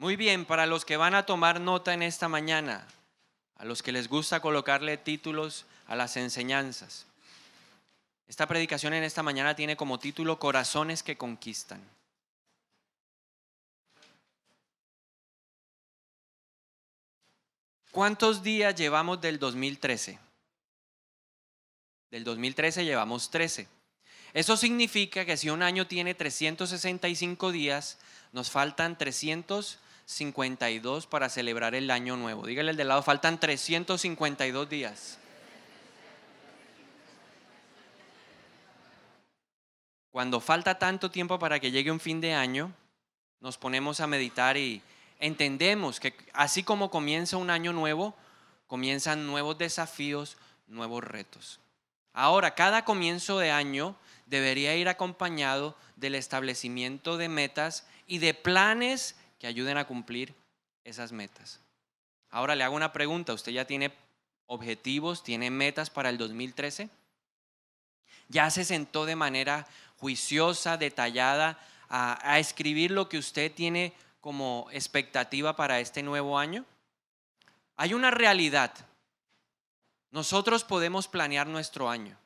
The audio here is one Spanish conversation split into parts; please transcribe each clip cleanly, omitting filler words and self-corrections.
Muy bien, para los que van a tomar nota en esta mañana, a los que les gusta colocarle títulos a las enseñanzas. Esta predicación en esta mañana tiene como título Corazones que conquistan. ¿Cuántos días llevamos del 2013? Del 2013 llevamos 13. Eso significa que si un año tiene 365 días, nos faltan 352 para celebrar el año nuevo. Dígale al de lado, faltan 352 días. Cuando falta tanto tiempo para que llegue un fin de año, nos ponemos a meditar y entendemos que así como comienza un año nuevo, comienzan nuevos desafíos, nuevos retos. Ahora, cada comienzo de año debería ir acompañado del establecimiento de metas y de planes que ayuden a cumplir esas metas. Ahora le hago una pregunta, ¿usted ya tiene objetivos, tiene metas para el 2013? ¿Ya se sentó de manera juiciosa, detallada, a escribir lo que usted tiene como expectativa para este nuevo año? Hay una realidad. Nosotros podemos planear nuestro año,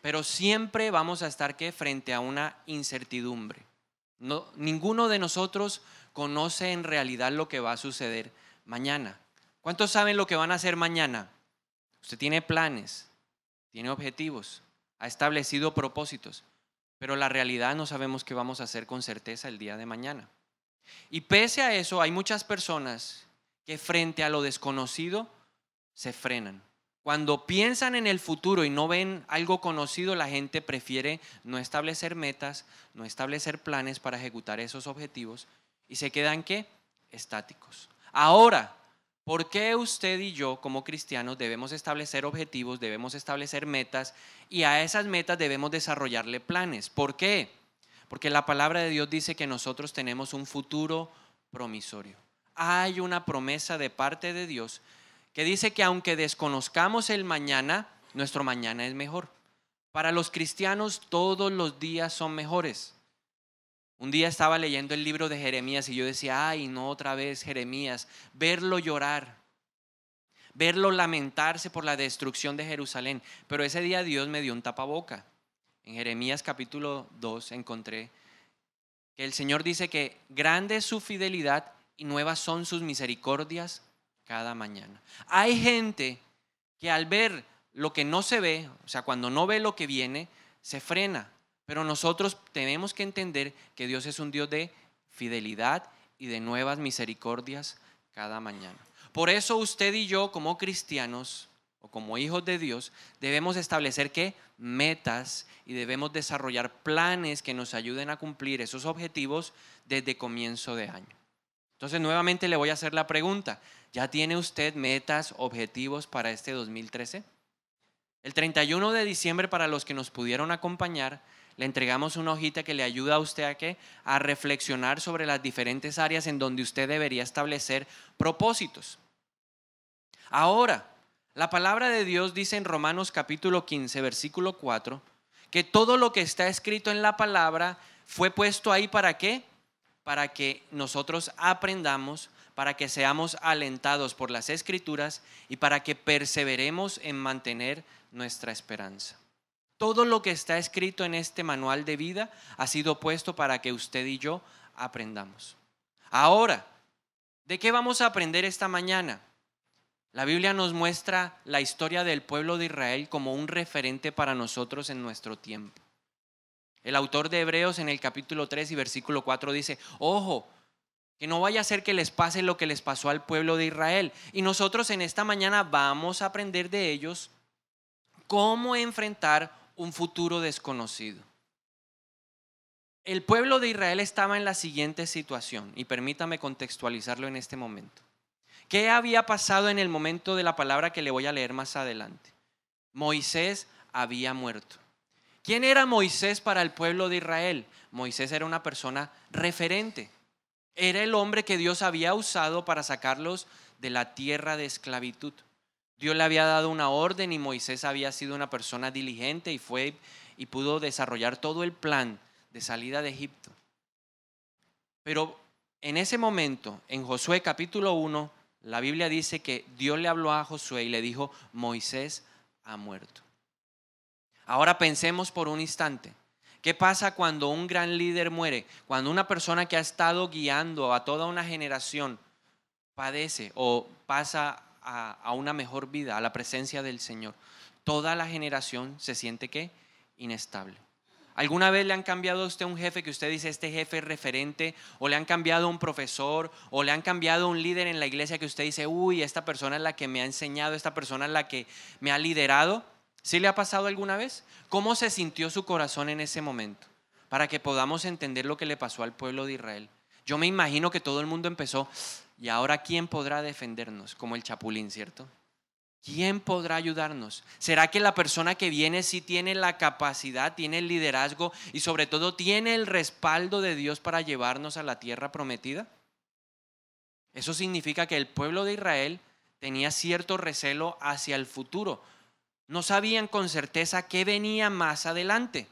pero siempre vamos a estar frente a una incertidumbre. No, ninguno de nosotros conoce en realidad lo que va a suceder mañana. ¿Cuántos saben lo que van a hacer mañana? Usted tiene planes, tiene objetivos, ha establecido propósitos, pero la realidad no sabemos qué vamos a hacer con certeza el día de mañana. Y pese a eso, hay muchas personas que frente a lo desconocido se frenan. Cuando piensan en el futuro y no ven algo conocido, la gente prefiere no establecer metas, no establecer planes para ejecutar esos objetivos y se quedan ¿qué? Estáticos. Ahora, ¿por qué usted y yo como cristianos debemos establecer objetivos, debemos establecer metas y a esas metas debemos desarrollarle planes? ¿Por qué? Porque la palabra de Dios dice que nosotros tenemos un futuro promisorio. Hay una promesa de parte de Dios que dice que aunque desconozcamos el mañana, nuestro mañana es mejor. Para los cristianos todos los días son mejores. Un día estaba leyendo el libro de Jeremías y yo decía, ay, no otra vez Jeremías, verlo llorar, verlo lamentarse por la destrucción de Jerusalén. Pero ese día Dios me dio un tapaboca. En Jeremías capítulo 2 encontré que el Señor dice que grande es su fidelidad y nuevas son sus misericordias cada mañana. Hay gente que al ver lo que no se ve, o sea, cuando no ve lo que viene, se frena. Pero nosotros tenemos que entender que Dios es un Dios de fidelidad y de nuevas misericordias cada mañana. Por eso usted y yo como cristianos o como hijos de Dios debemos establecer ¿qué? Metas y debemos desarrollar planes que nos ayuden a cumplir esos objetivos desde comienzo de año. Entonces nuevamente le voy a hacer la pregunta, ¿ya tiene usted metas, objetivos para este 2013? El 31 de diciembre, para los que nos pudieron acompañar, le entregamos una hojita que le ayuda a usted a ¿qué? A reflexionar sobre las diferentes áreas en donde usted debería establecer propósitos. Ahora, la palabra de Dios dice en Romanos capítulo 15, versículo 4, que todo lo que está escrito en la palabra fue puesto ahí ¿para qué? Para que nosotros aprendamos, para que seamos alentados por las Escrituras y para que perseveremos en mantener nuestra esperanza. Todo lo que está escrito en este manual de vida ha sido puesto para que usted y yo aprendamos. Ahora, ¿de qué vamos a aprender esta mañana? La Biblia nos muestra la historia del pueblo de Israel como un referente para nosotros en nuestro tiempo. El autor de Hebreos en el capítulo 3 y versículo 4 dice, ojo, que no vaya a ser que les pase lo que les pasó al pueblo de Israel. Y nosotros en esta mañana vamos a aprender de ellos cómo enfrentar un futuro desconocido. El pueblo de Israel estaba en la siguiente situación y permítame contextualizarlo en este momento. ¿Qué había pasado en el momento de la palabra que le voy a leer más adelante? Moisés había muerto. ¿Quién era Moisés para el pueblo de Israel? Moisés era una persona referente. Era el hombre que Dios había usado para sacarlos de la tierra de esclavitud. Dios le había dado una orden y Moisés había sido una persona diligente y fue y pudo desarrollar todo el plan de salida de Egipto. Pero En ese momento, en Josué capítulo 1, la Biblia dice que Dios le habló a Josué y le dijo: Moisés ha muerto. Ahora pensemos por un instante. ¿Qué pasa cuando un gran líder muere? Cuando una persona que ha estado guiando a toda una generación padece o pasa a una mejor vida, a la presencia del Señor. Toda la generación se siente ¿qué? Inestable. ¿Alguna vez le han cambiado a usted un jefe que usted dice este jefe es referente? ¿O le han cambiado a un profesor? ¿O le han cambiado a un líder en la iglesia que usted dice, uy, esta persona es la que me ha enseñado, esta persona es la que me ha liderado? ¿Sí le ha pasado alguna vez? ¿Cómo se sintió su corazón en ese momento? Para que podamos entender lo que le pasó al pueblo de Israel. Yo me imagino que todo el mundo empezó, ¿y ahora quién podrá defendernos? Como el Chapulín, ¿cierto? ¿Quién podrá ayudarnos? ¿Será que la persona que viene sí tiene la capacidad, tiene el liderazgo y sobre todo tiene el respaldo de Dios para llevarnos a la tierra prometida? Eso significa que el pueblo de Israel tenía cierto recelo hacia el futuro. No sabían con certeza qué venía más adelante.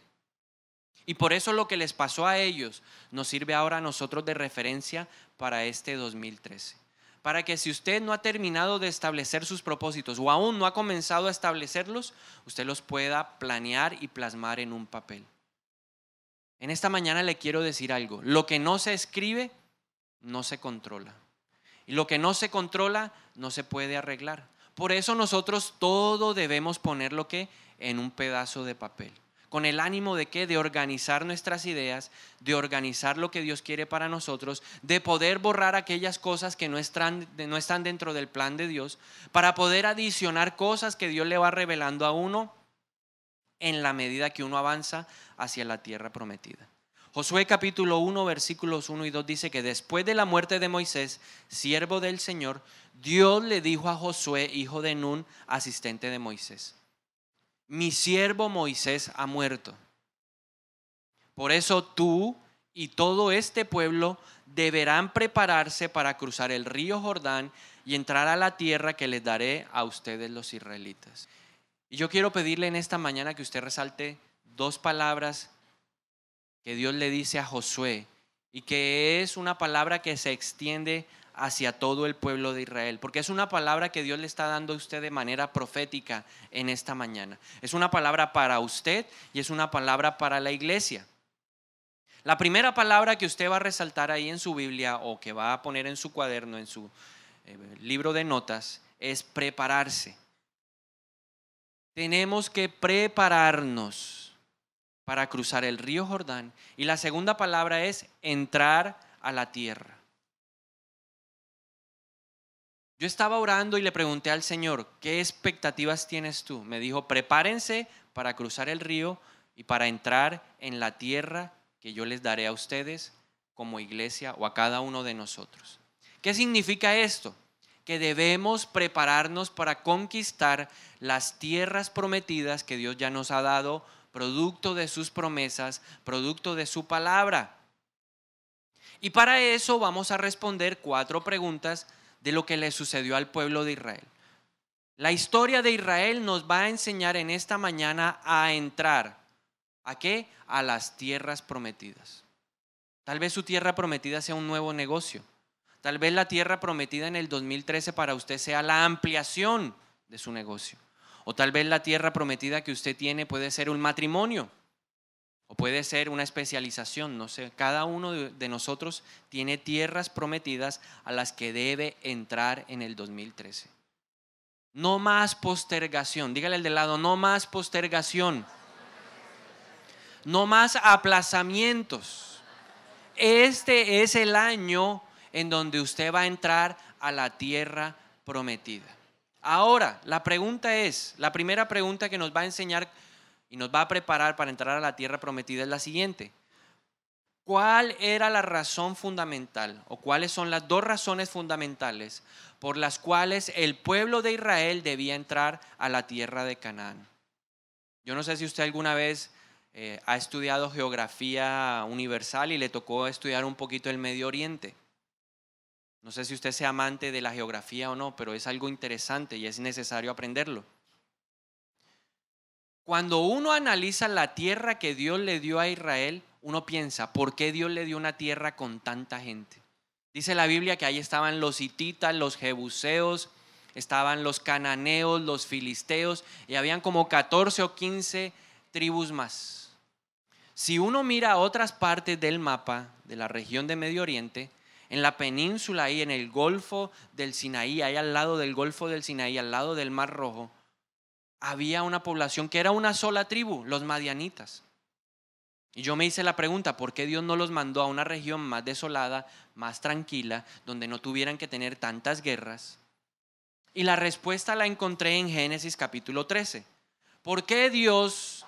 Y por eso lo que les pasó a ellos nos sirve ahora a nosotros de referencia para este 2013. Para que si usted no ha terminado de establecer sus propósitos o aún no ha comenzado a establecerlos, usted los pueda planear y plasmar en un papel. En esta mañana le quiero decir algo. Lo que no se escribe, no se controla. Y lo que no se controla, no se puede arreglar. Por eso nosotros todo debemos ponerlo ¿qué? En un pedazo de papel. Con el ánimo de ¿qué? De organizar nuestras ideas, de organizar lo que Dios quiere para nosotros, de poder borrar aquellas cosas que no están dentro del plan de Dios, para poder adicionar cosas que Dios le va revelando a uno en la medida que uno avanza hacia la tierra prometida. Josué capítulo 1 versículos 1 y 2 dice que después de la muerte de Moisés, siervo del Señor, Dios le dijo a Josué, hijo de Nun, asistente de Moisés: mi siervo Moisés ha muerto. Por eso tú y todo este pueblo deberán prepararse para cruzar el río Jordán y entrar a la tierra que les daré a ustedes los israelitas. Y yo quiero pedirle en esta mañana que usted resalte dos palabras que Dios le dice a Josué y que es una palabra que se extiende hacia todo el pueblo de Israel, porque es una palabra que Dios le está dando a usted de manera profética en esta mañana. Es una palabra para usted y es una palabra para la iglesia. La primera palabra que usted va a resaltar ahí en su Biblia o que va a poner en su cuaderno, en su libro de notas, es prepararse. Tenemos que prepararnos para cruzar el río Jordán. Y la segunda palabra es entrar a la tierra. Yo estaba orando y le pregunté al Señor, ¿qué expectativas tienes tú? Me dijo, prepárense para cruzar el río y para entrar en la tierra que yo les daré a ustedes como iglesia o a cada uno de nosotros. ¿Qué significa esto? Que debemos prepararnos para conquistar las tierras prometidas que Dios ya nos ha dado, producto de sus promesas, producto de su palabra. Y para eso vamos a responder 4 preguntas de lo que le sucedió al pueblo de Israel. La historia de Israel nos va a enseñar en esta mañana a entrar. ¿A qué? A las tierras prometidas. Tal vez su tierra prometida sea un nuevo negocio. Tal vez la tierra prometida en el 2013 para usted sea la ampliación de su negocio. O tal vez la tierra prometida que usted tiene puede ser un matrimonio. O puede ser una especialización, no sé. Cada uno de nosotros tiene tierras prometidas a las que debe entrar en el 2013. No más postergación. Dígale al de lado, no más postergación. No más aplazamientos. Este es el año en donde usted va a entrar a la tierra prometida. Ahora, la primera pregunta que nos va a enseñar y nos va a preparar para entrar a la tierra prometida es la siguiente. ¿Cuál era la razón fundamental o cuáles son las 2 razones fundamentales por las cuales el pueblo de Israel debía entrar a la tierra de Canaán? Yo no sé si usted alguna vez ha estudiado geografía universal y le tocó estudiar un poquito el Medio Oriente. No sé si usted sea amante de la geografía o no, pero es algo interesante y es necesario aprenderlo. Cuando uno analiza la tierra que Dios le dio a Israel, uno piensa, ¿por qué Dios le dio una tierra con tanta gente? Dice la Biblia que ahí estaban los hititas, los jebuseos, estaban los cananeos, los filisteos, y habían como 14 o 15 tribus más. Si uno mira a otras partes del mapa de la región de Medio Oriente, en la península ahí en el Golfo del Sinaí, ahí al lado del Golfo del Sinaí, al lado del Mar Rojo, había una población que era una sola tribu, los madianitas. Y yo me hice la pregunta, ¿por qué Dios no los mandó a una región más desolada, más tranquila, donde no tuvieran que tener tantas guerras? Y la respuesta la encontré en Génesis capítulo 13. ¿Por qué Dios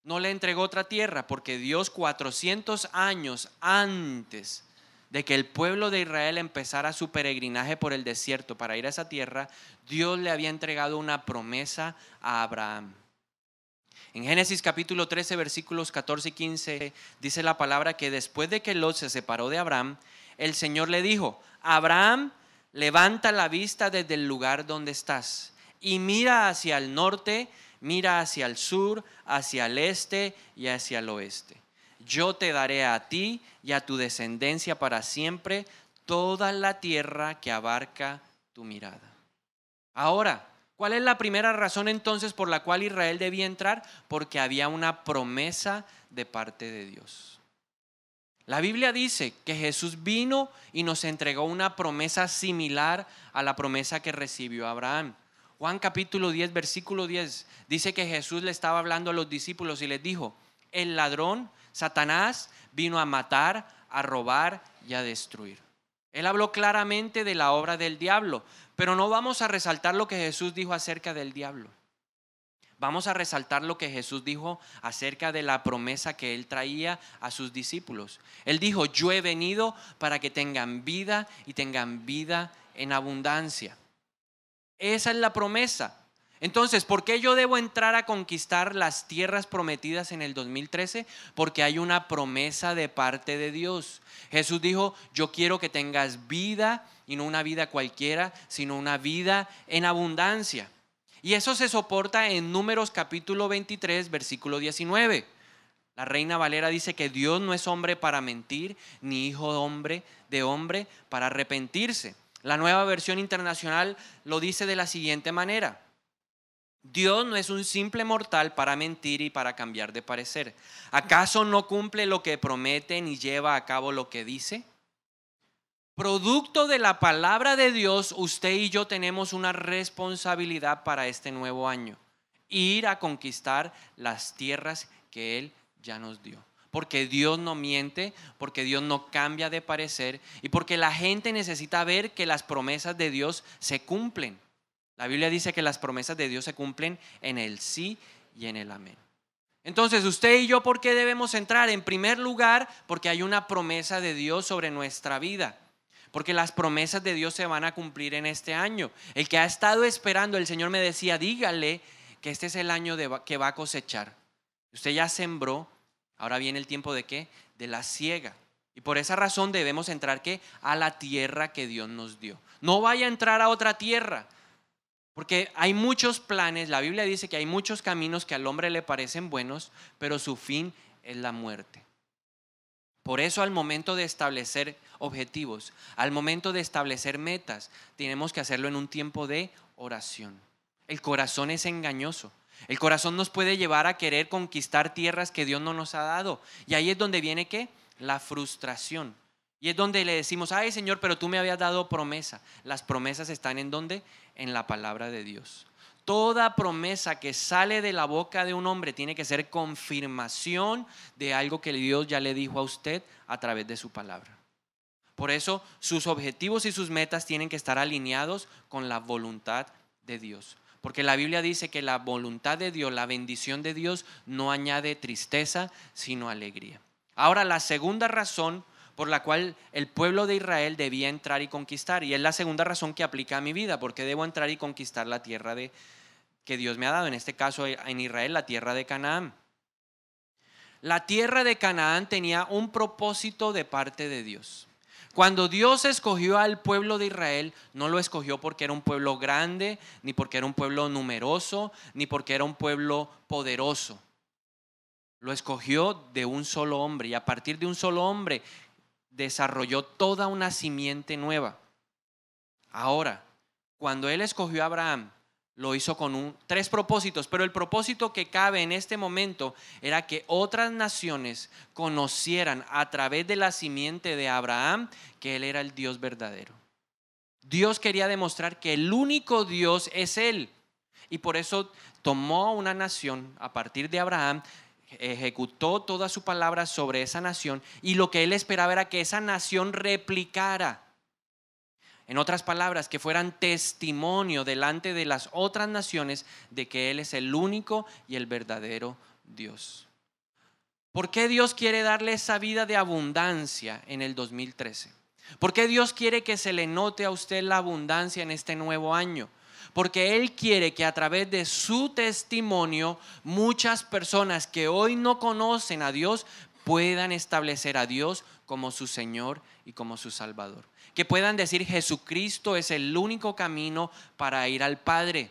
no le entregó otra tierra? Porque Dios 400 años antes de que el pueblo de Israel empezara su peregrinaje por el desierto para ir a esa tierra, Dios le había entregado una promesa a Abraham. En Génesis capítulo 13 versículos 14 y 15 dice la palabra que después de que Lot se separó de Abraham, el Señor le dijo: Abraham, levanta la vista desde el lugar donde estás y mira hacia el norte, mira hacia el sur, hacia el este y hacia el oeste. Yo te daré a ti y a tu descendencia para siempre toda la tierra que abarca tu mirada. Ahora, ¿cuál es la primera razón entonces por la cual Israel debía entrar? Porque había una promesa de parte de Dios. La Biblia dice que Jesús vino y nos entregó una promesa similar a la promesa que recibió Abraham. Juan capítulo 10, versículo 10, dice que Jesús le estaba hablando a los discípulos y les dijo: el ladrón, Satanás, vino a matar, a robar y a destruir. Él habló claramente de la obra del diablo, pero no vamos a resaltar lo que Jesús dijo acerca del diablo. Vamos a resaltar lo que Jesús dijo acerca de la promesa que Él traía a sus discípulos. Él dijo: yo he venido para que tengan vida y tengan vida en abundancia. Esa es la promesa. Entonces, ¿por qué yo debo entrar a conquistar las tierras prometidas en el 2013? Porque hay una promesa de parte de Dios. Jesús dijo: yo quiero que tengas vida, y no una vida cualquiera, sino una vida en abundancia. Y eso se soporta en Números capítulo 23, versículo 19. La Reina Valera dice que Dios no es hombre para mentir, ni hijo de hombre para arrepentirse. La Nueva Versión Internacional lo dice de la siguiente manera: Dios no es un simple mortal para mentir y para cambiar de parecer. ¿Acaso no cumple lo que promete ni lleva a cabo lo que dice? Producto de la palabra de Dios, usted y yo tenemos una responsabilidad para este nuevo año: ir a conquistar las tierras que Él ya nos dio. Porque Dios no miente, porque Dios no cambia de parecer y porque la gente necesita ver que las promesas de Dios se cumplen. La Biblia dice que las promesas de Dios se cumplen en el sí y en el amén. Entonces, usted y yo, ¿por qué debemos entrar? En primer lugar, porque hay una promesa de Dios sobre nuestra vida. Porque las promesas de Dios se van a cumplir en este año. El que ha estado esperando, el Señor me decía: dígale que este es el año que va a cosechar. Usted ya sembró, ahora viene el tiempo ¿de qué? De la siega. Y por esa razón debemos entrar ¿qué? A la tierra que Dios nos dio. No vaya a entrar a otra tierra, porque hay muchos planes. La Biblia dice que hay muchos caminos que al hombre le parecen buenos, pero su fin es la muerte. Por eso, al momento de establecer objetivos, al momento de establecer metas, tenemos que hacerlo en un tiempo de oración. El corazón es engañoso. El corazón nos puede llevar a querer conquistar tierras que Dios no nos ha dado. Y ahí es donde viene ¿qué? La frustración. Y es donde le decimos: ay, Señor, pero tú me habías dado promesa. Las promesas están ¿en dónde? En la palabra de Dios. Toda promesa que sale de la boca de un hombre tiene que ser confirmación de algo que Dios ya le dijo a usted a través de su palabra. Por eso sus objetivos y sus metas tienen que estar alineados con la voluntad de Dios. Porque la Biblia dice que la voluntad de Dios, la bendición de Dios, no añade tristeza, sino alegría. Ahora, la segunda razón por la cual el pueblo de Israel debía entrar y conquistar, y es la segunda razón que aplica a mi vida: porque debo entrar y conquistar la tierra que Dios me ha dado, en este caso en Israel, la tierra de Canaán. La tierra de Canaán tenía un propósito de parte de Dios. Cuando Dios escogió al pueblo de Israel, no lo escogió porque era un pueblo grande, ni porque era un pueblo numeroso, ni porque era un pueblo poderoso. Lo escogió de un solo hombre, y a partir de un solo hombre desarrolló toda una simiente nueva. Ahora, cuando Él escogió a Abraham, lo hizo con tres propósitos, pero el propósito que cabe en este momento era que otras naciones conocieran a través de la simiente de Abraham que Él era el Dios verdadero. Dios quería demostrar que el único Dios es Él, y por eso tomó una nación a partir de Abraham, ejecutó toda su palabra sobre esa nación, y lo que Él esperaba era que esa nación replicara. En otras palabras, que fueran testimonio delante de las otras naciones de que Él es el único y el verdadero Dios. ¿Por qué Dios quiere darle esa vida de abundancia en el 2013? ¿Por qué Dios quiere que se le note a usted la abundancia en este nuevo año? Porque Él quiere que a través de su testimonio muchas personas que hoy no conocen a Dios puedan establecer a Dios como su Señor y como su Salvador. Que puedan decir: Jesucristo es el único camino para ir al Padre.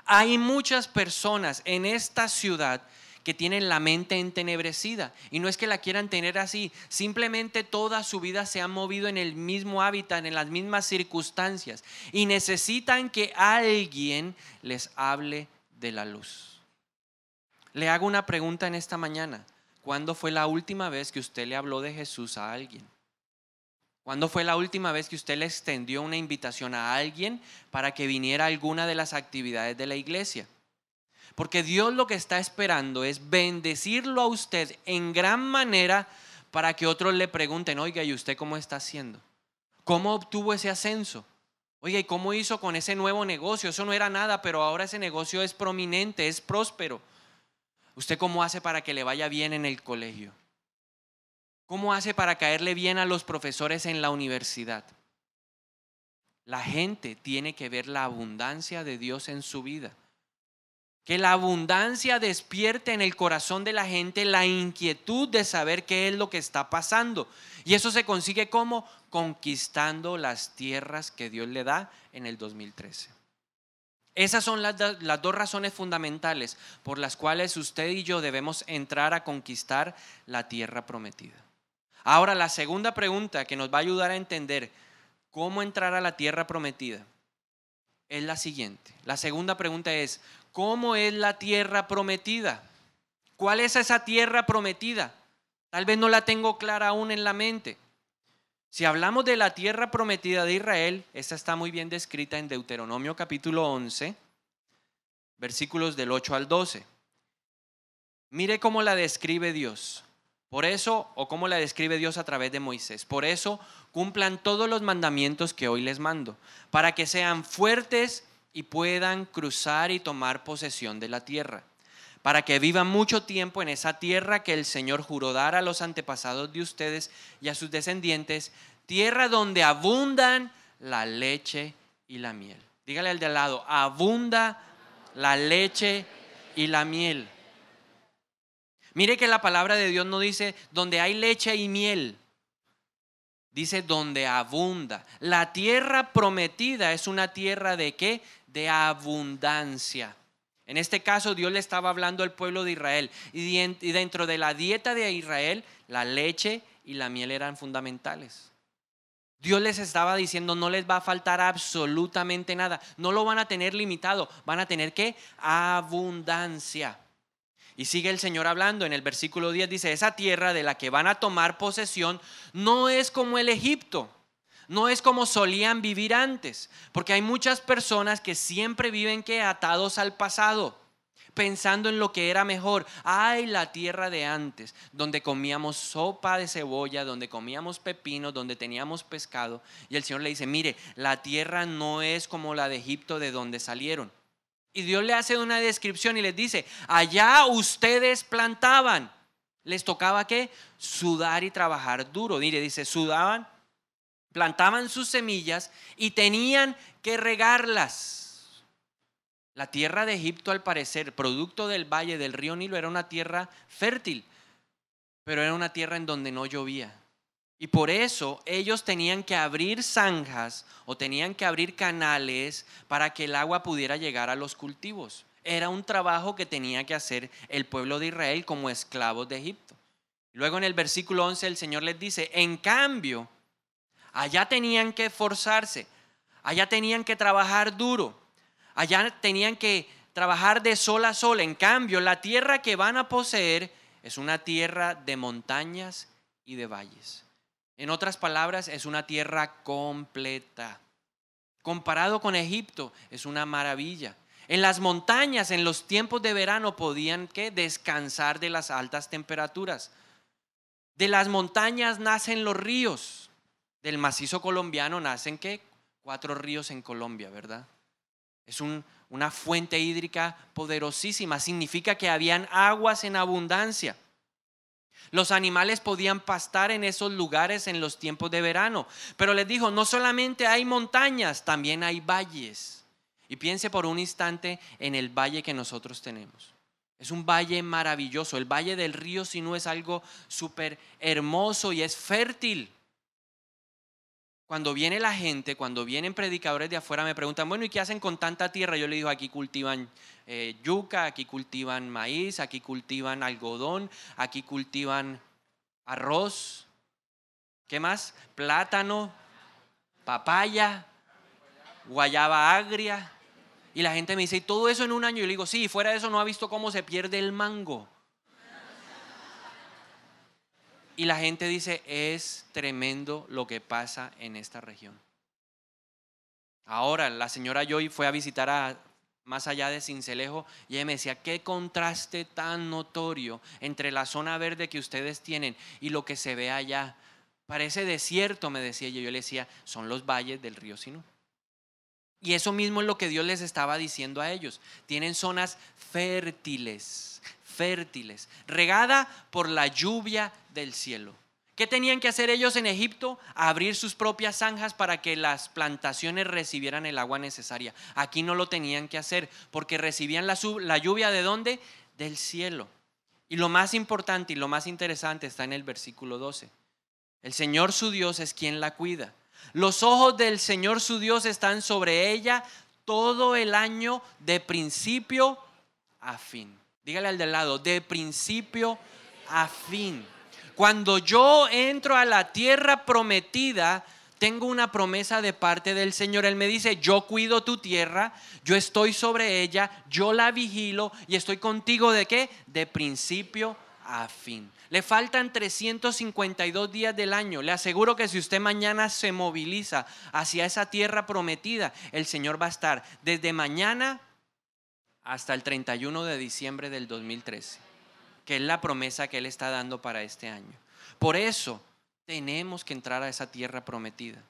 Hay muchas personas en esta ciudad que tienen la mente entenebrecida, y no es que la quieran tener así, simplemente toda su vida se han movido en el mismo hábitat, en las mismas circunstancias, y necesitan que alguien les hable de la luz. Le hago una pregunta en esta mañana: ¿cuándo fue la última vez que usted le habló de Jesús a alguien? ¿Cuándo fue la última vez que usted le extendió una invitación a alguien para que viniera a alguna de las actividades de la iglesia? Porque Dios lo que está esperando es bendecirlo a usted en gran manera para que otros le pregunten: oiga, ¿y usted cómo está haciendo? ¿Cómo obtuvo ese ascenso? Oiga, ¿y cómo hizo con ese nuevo negocio? Eso no era nada, pero ahora ese negocio es prominente, es próspero. ¿Usted cómo hace para que le vaya bien en el colegio? ¿Cómo hace para caerle bien a los profesores en la universidad? La gente tiene que ver la abundancia de Dios en su vida. Que la abundancia despierte en el corazón de la gente la inquietud de saber qué es lo que está pasando. Y eso se consigue como conquistando las tierras que Dios le da en el 2013. Esas son las dos razones fundamentales por las cuales usted y yo debemos entrar a conquistar la tierra prometida. Ahora, la segunda pregunta que nos va a ayudar a entender cómo entrar a la tierra prometida es la siguiente. La segunda pregunta es: ¿cómo es la tierra prometida? ¿Cuál es esa tierra prometida? Tal vez no la tengo clara aún en la mente. Si hablamos de la tierra prometida de Israel, esta está muy bien descrita en Deuteronomio capítulo 11, versículos del 8 al 12. Mire cómo la describe Dios. Por eso, o cómo la describe Dios a través de Moisés: por eso cumplan todos los mandamientos que hoy les mando, para que sean fuertes y puedan cruzar y tomar posesión de la tierra, para que vivan mucho tiempo en esa tierra que el Señor juró dar a los antepasados de ustedes y a sus descendientes, tierra donde abundan la leche y la miel. Dígale al de al lado: abunda la leche y la miel. Mire que la palabra de Dios no dice donde hay leche y miel, dice donde abunda. La tierra prometida es una tierra ¿de qué? De abundancia. En este caso Dios le estaba hablando al pueblo de Israel, y dentro de la dieta de Israel la leche y la miel eran fundamentales. Dios les estaba diciendo: no les va a faltar absolutamente nada, no lo van a tener limitado, van a tener ¿qué? Abundancia. Y sigue el Señor hablando en el versículo 10, dice: esa tierra de la que van a tomar posesión no es como el Egipto, no es como solían vivir antes, porque hay muchas personas que siempre viven ¿qué? Atados al pasado, pensando en lo que era mejor. Ay, la tierra de antes, donde comíamos sopa de cebolla, donde comíamos pepino, donde teníamos pescado. Y el Señor le dice: mire, la tierra no es como la de Egipto, de donde salieron. Y Dios le hace una descripción y les dice: allá ustedes plantaban. Les tocaba ¿qué? Sudar y trabajar duro. Mire, dice, sudaban, plantaban sus semillas y tenían que regarlas. La tierra de Egipto, al parecer, producto del valle del río Nilo, era una tierra fértil, pero era una tierra en donde no llovía. Y por eso ellos tenían que abrir zanjas o tenían que abrir canales para que el agua pudiera llegar a los cultivos. Era un trabajo que tenía que hacer el pueblo de Israel como esclavos de Egipto. Luego en el versículo 11 el Señor les dice, en cambio, allá tenían que esforzarse, allá tenían que trabajar duro, allá tenían que trabajar de sol a sol. En cambio, la tierra que van a poseer es una tierra de montañas y de valles. En otras palabras, es una tierra completa. Comparado con Egipto, es una maravilla. En las montañas, en los tiempos de verano, podían descansar de las altas temperaturas. De las montañas nacen los ríos. Del macizo colombiano nacen 4 ríos en Colombia, ¿verdad? Es una fuente hídrica poderosísima. Significa que habían aguas en abundancia. Los animales podían pastar en esos lugares en los tiempos de verano. Pero les dijo, no solamente hay montañas, también hay valles. Y piense por un instante en el valle que nosotros tenemos. Es un valle maravilloso. El valle del río Sinú es algo súper hermoso y es fértil. Cuando viene la gente, cuando vienen predicadores de afuera, me preguntan, bueno, ¿y qué hacen con tanta tierra? Yo le digo, aquí cultivan yuca, aquí cultivan maíz, aquí cultivan algodón, aquí cultivan arroz, ¿qué más? Plátano, papaya, guayaba agria. Y la gente me dice, ¿y todo eso en un año? Yo le digo, sí, fuera de eso no ha visto cómo se pierde el mango. Y la gente dice, es tremendo lo que pasa en esta región. Ahora, la señora Joy fue a visitar más allá de Sincelejo y ella me decía, qué contraste tan notorio entre la zona verde que ustedes tienen y lo que se ve allá. Parece desierto, me decía ella. Yo le decía, son los valles del río Sinú. Y eso mismo es lo que Dios les estaba diciendo a ellos. Tienen zonas fértiles, regada por la lluvia del cielo. ¿Qué tenían que hacer ellos en Egipto? Abrir sus propias zanjas para que las plantaciones recibieran el agua necesaria. Aquí no lo tenían que hacer porque recibían la lluvia ¿de dónde? Del cielo. Y lo más importante y lo más interesante está en el versículo 12. El Señor su Dios es quien la cuida. Los ojos del Señor su Dios están sobre ella todo el año de principio a fin. Dígale al del lado, de principio a fin. Cuando yo entro a la tierra prometida, tengo una promesa de parte del Señor. Él me dice, yo cuido tu tierra, yo estoy sobre ella, yo la vigilo y estoy contigo ¿de qué? De principio a fin. Le faltan 352 días del año. Le aseguro que si usted mañana se moviliza hacia esa tierra prometida, el Señor va a estar desde mañana hasta el 31 de diciembre del 2013, que es la promesa que Él está dando para este año. Por eso tenemos que entrar a esa tierra prometida.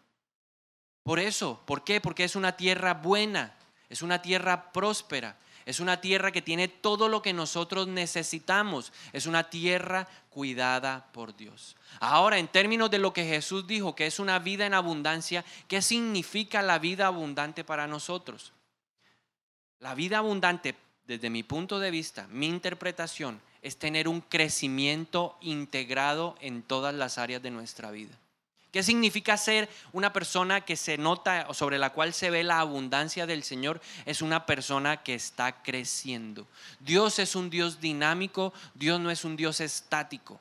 Por eso, ¿por qué? Porque es una tierra buena, es una tierra próspera, es una tierra que tiene todo lo que nosotros necesitamos, es una tierra cuidada por Dios. Ahora, en términos de lo que Jesús dijo, que es una vida en abundancia, ¿qué significa la vida abundante para nosotros? La vida abundante, desde mi punto de vista, mi interpretación, es tener un crecimiento integrado en todas las áreas de nuestra vida. ¿Qué significa ser una persona que se nota o sobre la cual se ve la abundancia del Señor? Es una persona que está creciendo. Dios es un Dios dinámico, Dios no es un Dios estático.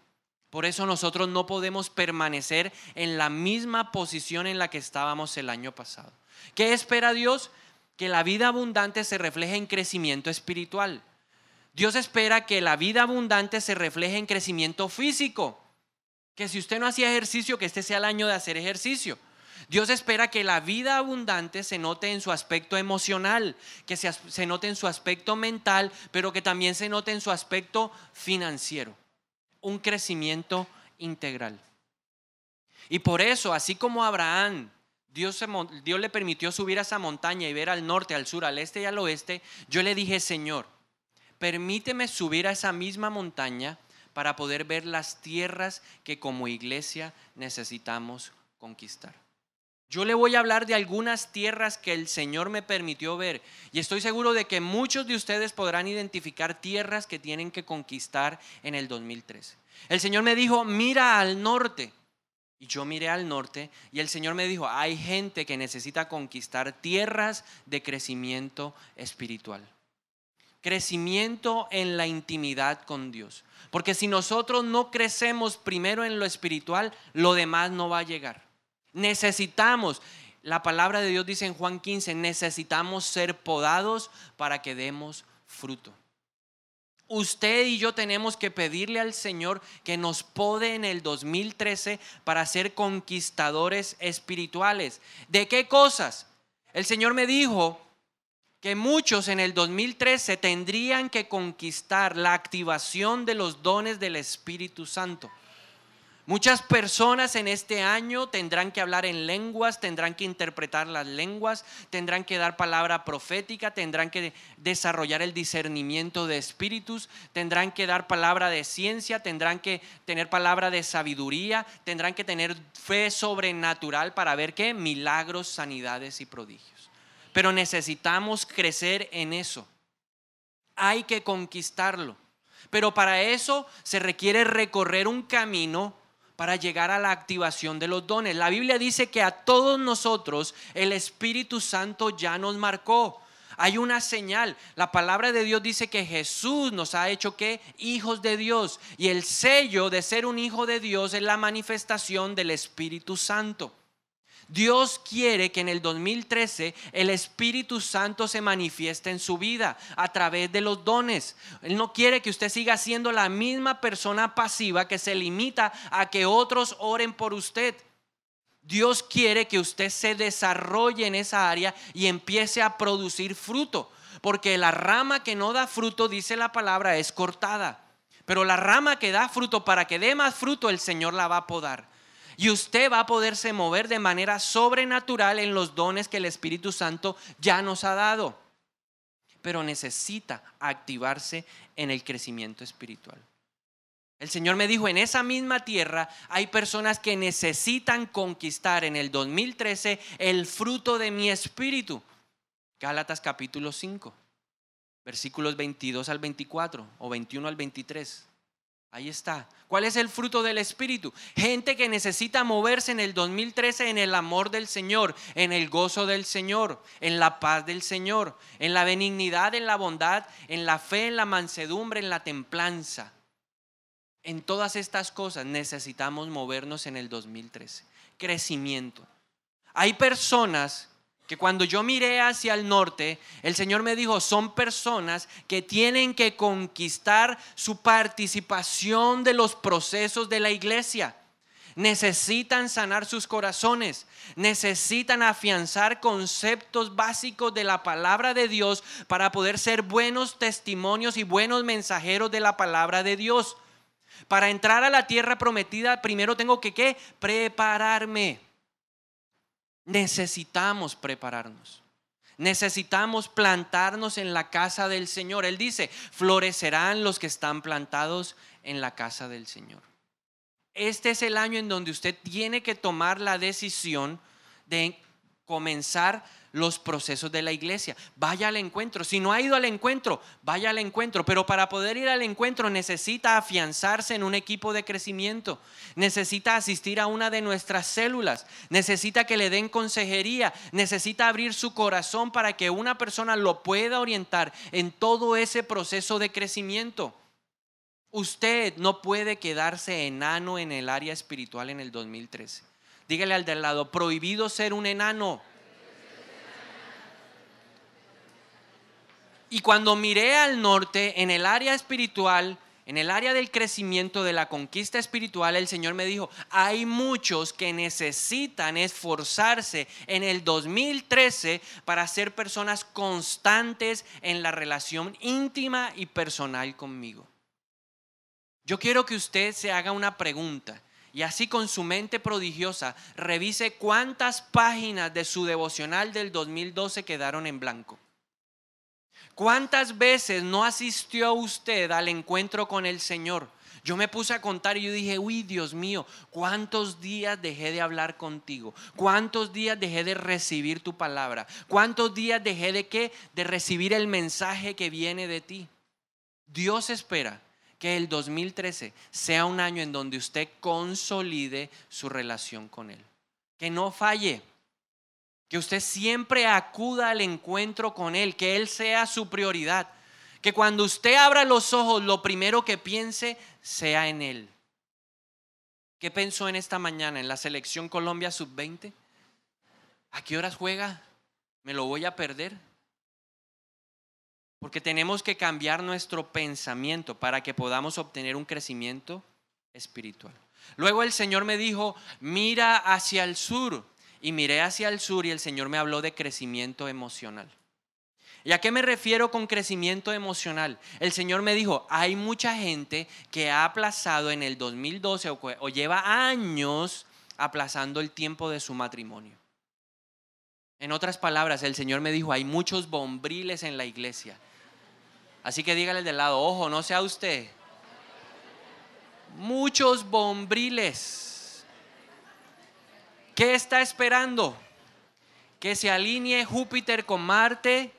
Por eso nosotros no podemos permanecer en la misma posición en la que estábamos el año pasado. ¿Qué espera Dios? Que la vida abundante se refleje en crecimiento espiritual. Dios espera que la vida abundante se refleje en crecimiento físico. Que si usted no hacía ejercicio, que este sea el año de hacer ejercicio. Dios espera que la vida abundante se note en su aspecto emocional, que se note en su aspecto mental, pero que también se note en su aspecto financiero. Un crecimiento integral. Y por eso, así como Abraham, Dios le permitió subir a esa montaña y ver al norte, al sur, al este y al oeste. Yo le dije, Señor, permíteme subir a esa misma montaña para poder ver las tierras que como iglesia necesitamos conquistar. Yo le voy a hablar de algunas tierras que el Señor me permitió ver y estoy seguro de que muchos de ustedes podrán identificar tierras que tienen que conquistar en el 2013. El Señor me dijo, mira al norte. Y yo miré al norte y el Señor me dijo, hay gente que necesita conquistar tierras de crecimiento espiritual. crecimiento en la intimidad con Dios. Porque si nosotros no crecemos primero en lo espiritual, lo demás no va a llegar. Necesitamos, la palabra de Dios dice en Juan 15, necesitamos ser podados para que demos fruto. Usted y yo tenemos que pedirle al Señor que nos pode en el 2013 para ser conquistadores espirituales. ¿De qué cosas? El Señor me dijo que muchos en el 2013 tendrían que conquistar la activación de los dones del Espíritu Santo. Muchas personas en este año tendrán que hablar en lenguas, tendrán que interpretar las lenguas, tendrán que dar palabra profética, tendrán que desarrollar el discernimiento de espíritus, tendrán que dar palabra de ciencia, tendrán que tener palabra de sabiduría, tendrán que tener fe sobrenatural para ver qué milagros, sanidades y prodigios. Pero necesitamos crecer en eso. Hay que conquistarlo. Pero para eso se requiere recorrer un camino para llegar a la activación de los dones. La Biblia dice que a todos nosotros el Espíritu Santo ya nos marcó. Hay una señal. La palabra de Dios dice que Jesús nos ha hecho ¿qué? Hijos de Dios. Y el sello de ser un hijo de Dios es la manifestación del Espíritu Santo. Dios quiere que en el 2013 el Espíritu Santo se manifieste en su vida a través de los dones. Él no quiere que usted siga siendo la misma persona pasiva que se limita a que otros oren por usted. Dios quiere que usted se desarrolle en esa área y empiece a producir fruto. Porque la rama que no da fruto, dice la palabra, es cortada. Pero la rama que da fruto, para que dé más fruto, el Señor la va a podar. Y usted va a poderse mover de manera sobrenatural en los dones que el Espíritu Santo ya nos ha dado. Pero necesita activarse en el crecimiento espiritual. El Señor me dijo, en esa misma tierra hay personas que necesitan conquistar en el 2013 el fruto de mi espíritu. Gálatas capítulo 5, versículos 22 al 24 o 21 al 23. Ahí está. ¿Cuál es el fruto del Espíritu? Gente que necesita moverse en el 2013 en el amor del Señor, en el gozo del Señor, en la paz del Señor, en la benignidad, en la bondad, en la fe, en la mansedumbre, en la templanza. En todas estas cosas necesitamos movernos en el 2013. Crecimiento. Hay personas que cuando yo miré hacia el norte, el Señor me dijo, son personas que tienen que conquistar su participación de los procesos de la iglesia. Necesitan sanar sus corazones, necesitan afianzar conceptos básicos de la palabra de Dios para poder ser buenos testimonios y buenos mensajeros de la palabra de Dios. Para entrar a la tierra prometida, primero tengo que ¿qué? Prepararme. Necesitamos prepararnos. Necesitamos plantarnos en la casa del Señor. Él dice, florecerán los que están plantados en la casa del Señor. Este es el año en donde usted tiene que tomar la decisión de comenzar los procesos de la iglesia. Vaya al encuentro. Si no ha ido al encuentro, vaya al encuentro. Pero para poder ir al encuentro necesita afianzarse en un equipo de crecimiento. Necesita asistir a una de nuestras células. Necesita que le den consejería. Necesita abrir su corazón para que una persona lo pueda orientar en todo ese proceso de crecimiento. Usted no puede quedarse enano en el área espiritual en el 2013. Dígale al del lado, prohibido ser un enano. Y cuando miré al norte, en el área espiritual, en el área del crecimiento, de la conquista espiritual, el Señor me dijo, hay muchos que necesitan esforzarse en el 2013 para ser personas constantes en la relación íntima y personal conmigo. Yo quiero que usted se haga una pregunta y así con su mente prodigiosa revise cuántas páginas de su devocional del 2012 quedaron en blanco. ¿Cuántas veces no asistió usted al encuentro con el Señor? Yo me puse a contar y yo dije, uy, Dios mío, ¿cuántos días dejé de hablar contigo? ¿Cuántos días dejé de recibir tu palabra? ¿Cuántos días dejé de qué? De recibir el mensaje que viene de ti. Dios espera que el 2013 sea un año en donde usted consolide su relación con Él. Que no falle. Que usted siempre acuda al encuentro con Él, que Él sea su prioridad. Que cuando usted abra los ojos, lo primero que piense sea en Él. ¿Qué pensó en esta mañana en la selección Colombia sub-20? ¿A qué horas juega? ¿Me lo voy a perder? Porque tenemos que cambiar nuestro pensamiento para que podamos obtener un crecimiento espiritual. Luego el Señor me dijo, mira hacia el sur. Y miré hacia el sur y el Señor me habló de crecimiento emocional. ¿Y a qué me refiero con crecimiento emocional? El Señor me dijo, hay mucha gente que ha aplazado en el 2012 o lleva años aplazando el tiempo de su matrimonio. En otras palabras, el Señor me dijo, hay muchos bombriles en la iglesia. Así que dígale del lado, ojo, no sea usted. Muchos bombriles. ¿Qué está esperando? Que se alinee Júpiter con Marte,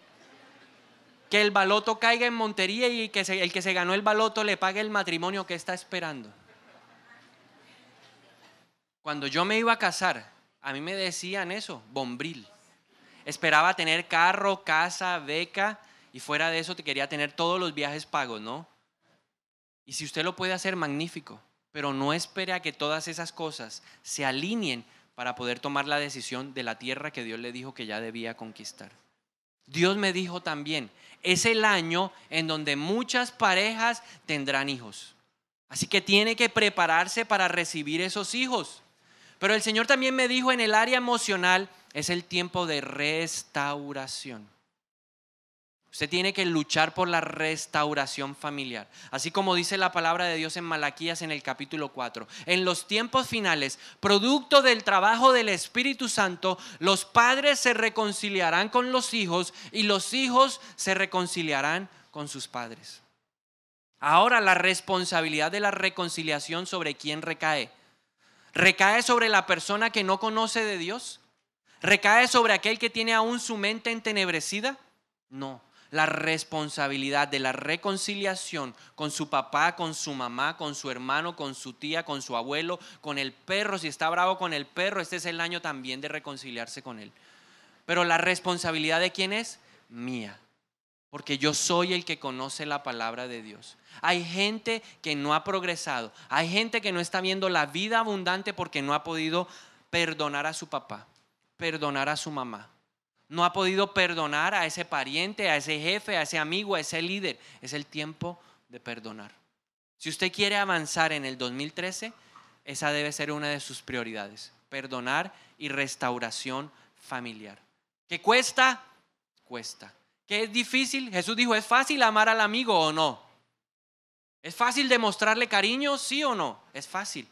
que el baloto caiga en Montería y que el que se ganó el baloto le pague el matrimonio. ¿Qué está esperando? Cuando yo me iba a casar, a mí me decían eso, bombril. Esperaba tener carro, casa, beca y fuera de eso te quería tener todos los viajes pagos, ¿no? Y si usted lo puede hacer, magnífico, pero no espere a que todas esas cosas se alineen para poder tomar la decisión de la tierra que Dios le dijo que ya debía conquistar. Dios me dijo también, es el año en donde muchas parejas tendrán hijos. Así que tiene que prepararse para recibir esos hijos. Pero el Señor también me dijo en el área emocional, es el tiempo de restauración. Usted tiene que luchar por la restauración familiar. Así como dice la palabra de Dios en Malaquías en el capítulo 4. En los tiempos finales, producto del trabajo del Espíritu Santo, los padres se reconciliarán con los hijos y los hijos se reconciliarán con sus padres. Ahora la responsabilidad de la reconciliación, ¿sobre quién recae? ¿Recae sobre la persona que no conoce de Dios? ¿Recae sobre aquel que tiene aún su mente entenebrecida? No. La responsabilidad de la reconciliación con su papá, con su mamá, con su hermano, con su tía, con su abuelo, con el perro. Si está bravo con el perro, este es el año también de reconciliarse con él. Pero la responsabilidad ¿de quién es? Mía. Porque yo soy el que conoce la palabra de Dios. Hay gente que no ha progresado. Hay gente que no está viendo la vida abundante porque no ha podido perdonar a su papá, perdonar a su mamá. No ha podido perdonar a ese pariente, a ese jefe, a ese amigo, a ese líder. Es el tiempo de perdonar. Si usted quiere avanzar en el 2013, esa debe ser una de sus prioridades. Perdonar y restauración familiar. ¿Qué cuesta? Cuesta. ¿Qué es difícil? Jesús dijo, ¿es fácil amar al amigo o no? ¿Es fácil demostrarle cariño? ¿Sí o no? Es fácil.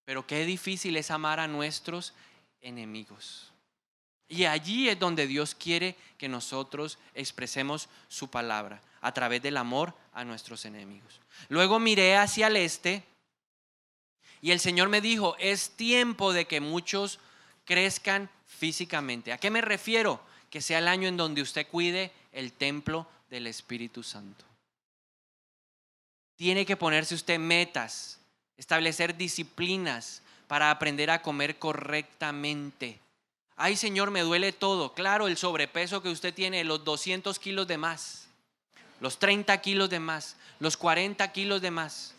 Pero qué difícil es amar a nuestros enemigos. Y allí es donde Dios quiere que nosotros expresemos su palabra, a través del amor a nuestros enemigos. Luego miré hacia el este y el Señor me dijo, es tiempo de que muchos crezcan físicamente. ¿A qué me refiero? Que sea el año en donde usted cuide el templo del Espíritu Santo. Tiene que ponerse usted metas, establecer disciplinas para aprender a comer correctamente. Ay, Señor, me duele todo. Claro, el sobrepeso que usted tiene, los 200 kilos de más, los 30 kilos de más, los 40 kilos de más.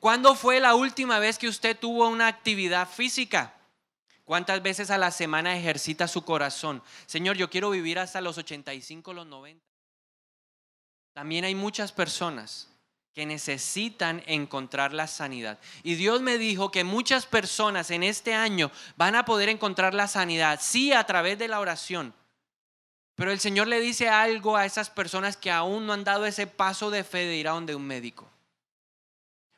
¿Cuándo fue la última vez que usted tuvo una actividad física? ¿Cuántas veces a la semana ejercita su corazón? Señor, yo quiero vivir hasta los 85, los 90. También hay muchas personas que necesitan encontrar la sanidad. Y Dios me dijo que muchas personas en este año van a poder encontrar la sanidad, sí, a través de la oración. Pero el Señor le dice algo a esas personas que aún no han dado ese paso de fe de ir a donde un médico.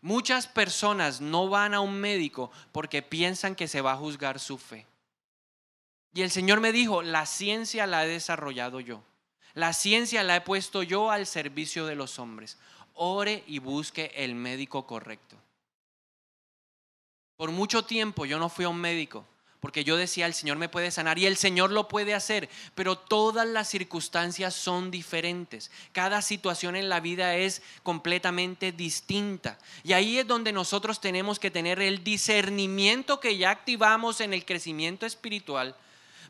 Muchas personas no van a un médico porque piensan que se va a juzgar su fe. Y el Señor me dijo, la ciencia la he desarrollado yo. La ciencia la he puesto yo al servicio de los hombres. Ore y busque el médico correcto. Por mucho tiempo yo no fui a un médico porque yo decía, el Señor me puede sanar y el Señor lo puede hacer, pero todas las circunstancias son diferentes. Cada situación en la vida es completamente distinta. Y ahí es donde nosotros tenemos que tener el discernimiento que ya activamos en el crecimiento espiritual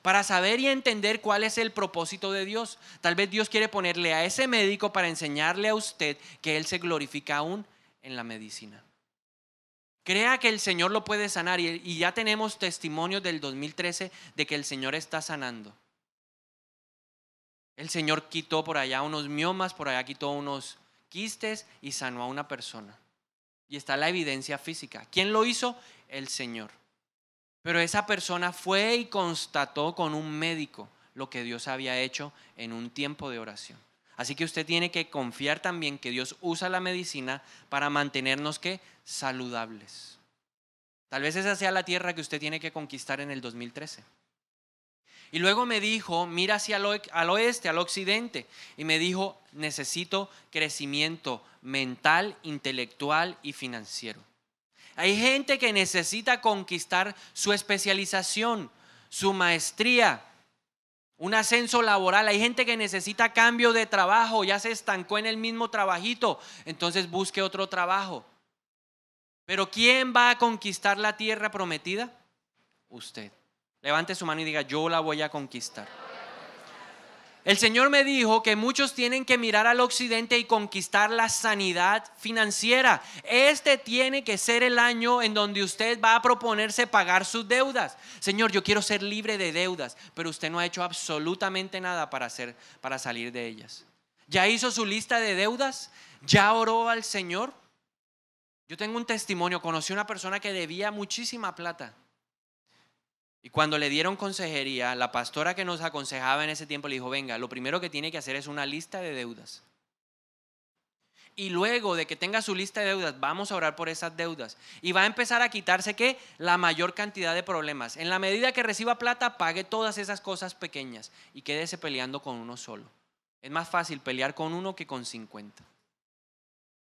para saber y entender cuál es el propósito de Dios. Tal vez Dios quiere ponerle a ese médico para enseñarle a usted que Él se glorifica aún en la medicina. Crea que el Señor lo puede sanar y ya tenemos testimonios del 2013 de que el Señor está sanando. El Señor quitó por allá unos miomas, por allá quitó unos quistes y sanó a una persona. Y está la evidencia física. ¿Quién lo hizo? El Señor. Pero esa persona fue y constató con un médico lo que Dios había hecho en un tiempo de oración. Así que usted tiene que confiar también que Dios usa la medicina para mantenernos ¿qué? Saludables. Tal vez esa sea la tierra que usted tiene que conquistar en el 2013. Y luego me dijo, mira hacia al oeste, al occidente. Y me dijo, necesito crecimiento mental, intelectual y financiero. Hay gente que necesita conquistar su especialización, su maestría, un ascenso laboral. Hay gente que necesita cambio de trabajo, ya se estancó en el mismo trabajito, entonces busque otro trabajo. Pero ¿quién va a conquistar la tierra prometida? Usted. Levante su mano y diga, yo la voy a conquistar. El Señor me dijo que muchos tienen que mirar al occidente y conquistar la sanidad financiera. Este tiene que ser el año en donde usted va a proponerse pagar sus deudas. Señor, yo quiero ser libre de deudas, pero usted no ha hecho absolutamente nada para salir de ellas. ¿Ya hizo su lista de deudas? ¿Ya oró al Señor? Yo tengo un testimonio, conocí a una persona que debía muchísima plata. Y cuando le dieron consejería, la pastora que nos aconsejaba en ese tiempo le dijo, venga, lo primero que tiene que hacer es una lista de deudas. Y luego de que tenga su lista de deudas, vamos a orar por esas deudas. Y va a empezar a quitarse ¿qué? La mayor cantidad de problemas. En la medida que reciba plata, pague todas esas cosas pequeñas y quédese peleando con uno solo. Es más fácil pelear con uno que con 50.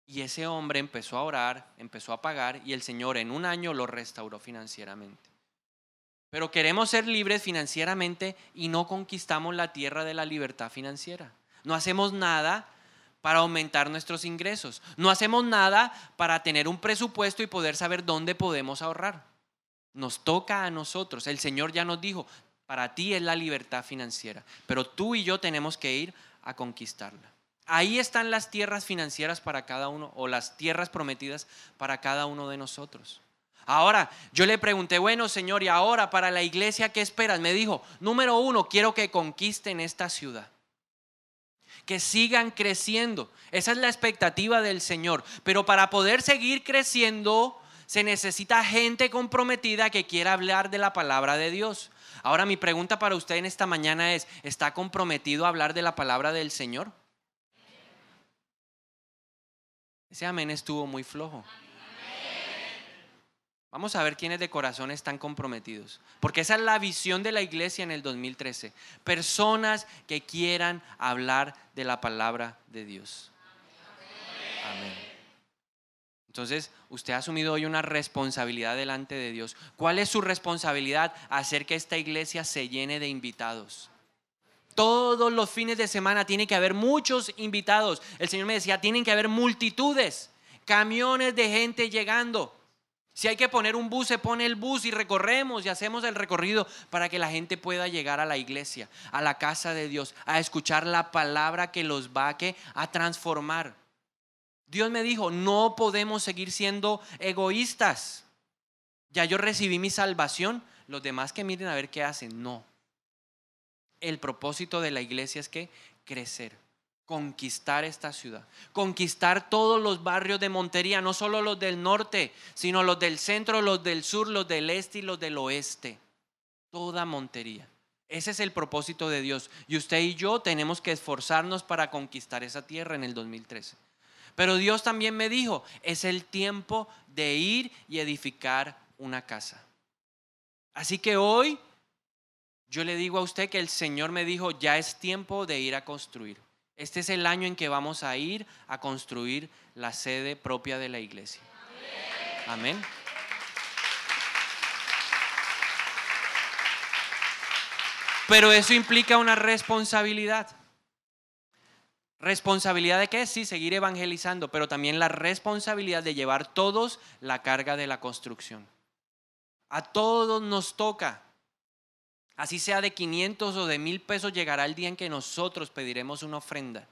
Y ese hombre empezó a orar, empezó a pagar y el Señor en un año lo restauró financieramente. Pero queremos ser libres financieramente y no conquistamos la tierra de la libertad financiera. No hacemos nada para aumentar nuestros ingresos. No hacemos nada para tener un presupuesto y poder saber dónde podemos ahorrar. Nos toca a nosotros. El Señor ya nos dijo, para ti es la libertad financiera, pero tú y yo tenemos que ir a conquistarla. Ahí están las tierras financieras para cada uno, o las tierras prometidas para cada uno de nosotros. Ahora, yo le pregunté, bueno, Señor, y ahora para la iglesia, ¿qué esperas? Me dijo, número 1, quiero que conquisten esta ciudad, que sigan creciendo. Esa es la expectativa del Señor. Pero para poder seguir creciendo, se necesita gente comprometida que quiera hablar de la palabra de Dios. Ahora, mi pregunta para usted en esta mañana es, ¿está comprometido a hablar de la palabra del Señor? Ese amén estuvo muy flojo. Vamos a ver quiénes de corazón están comprometidos. Porque esa es la visión de la iglesia en el 2013. Personas que quieran hablar de la palabra de Dios. Amén. Entonces, usted ha asumido hoy una responsabilidad delante de Dios. ¿Cuál es su responsabilidad? Hacer que esta iglesia se llene de invitados. Todos los fines de semana tiene que haber muchos invitados. El Señor me decía, tienen que haber multitudes, camiones de gente llegando. Si hay que poner un bus, se pone el bus y recorremos y hacemos el recorrido para que la gente pueda llegar a la iglesia, a la casa de Dios, a escuchar la palabra que los va a transformar. Dios me dijo, no podemos seguir siendo egoístas. Ya yo recibí mi salvación, los demás que miren a ver qué hacen. No. El propósito de la iglesia es que crecer. Conquistar esta ciudad, conquistar todos los barrios de Montería, no solo los del norte, sino los del centro, los del sur, los del este y los del oeste. Toda Montería. Ese es el propósito de Dios. Y usted y yo tenemos que esforzarnos para conquistar esa tierra en el 2013. Pero Dios también me dijo, es el tiempo de ir y edificar una casa. Así que hoy yo le digo a usted que el Señor me dijo, ya es tiempo de ir a construir. Este es el año en que vamos a ir a construir la sede propia de la iglesia. Amén. Pero eso implica una responsabilidad. ¿Responsabilidad de qué? Sí, seguir evangelizando, pero también la responsabilidad de llevar todos la carga de la construcción. A todos nos toca. Así sea de 500 o de 1000 pesos, llegará el día en que nosotros pediremos una ofrenda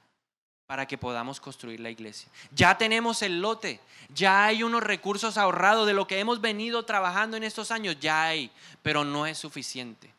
para que podamos construir la iglesia. Ya tenemos el lote, ya hay unos recursos ahorrados de lo que hemos venido trabajando en estos años, ya hay, pero no es suficiente.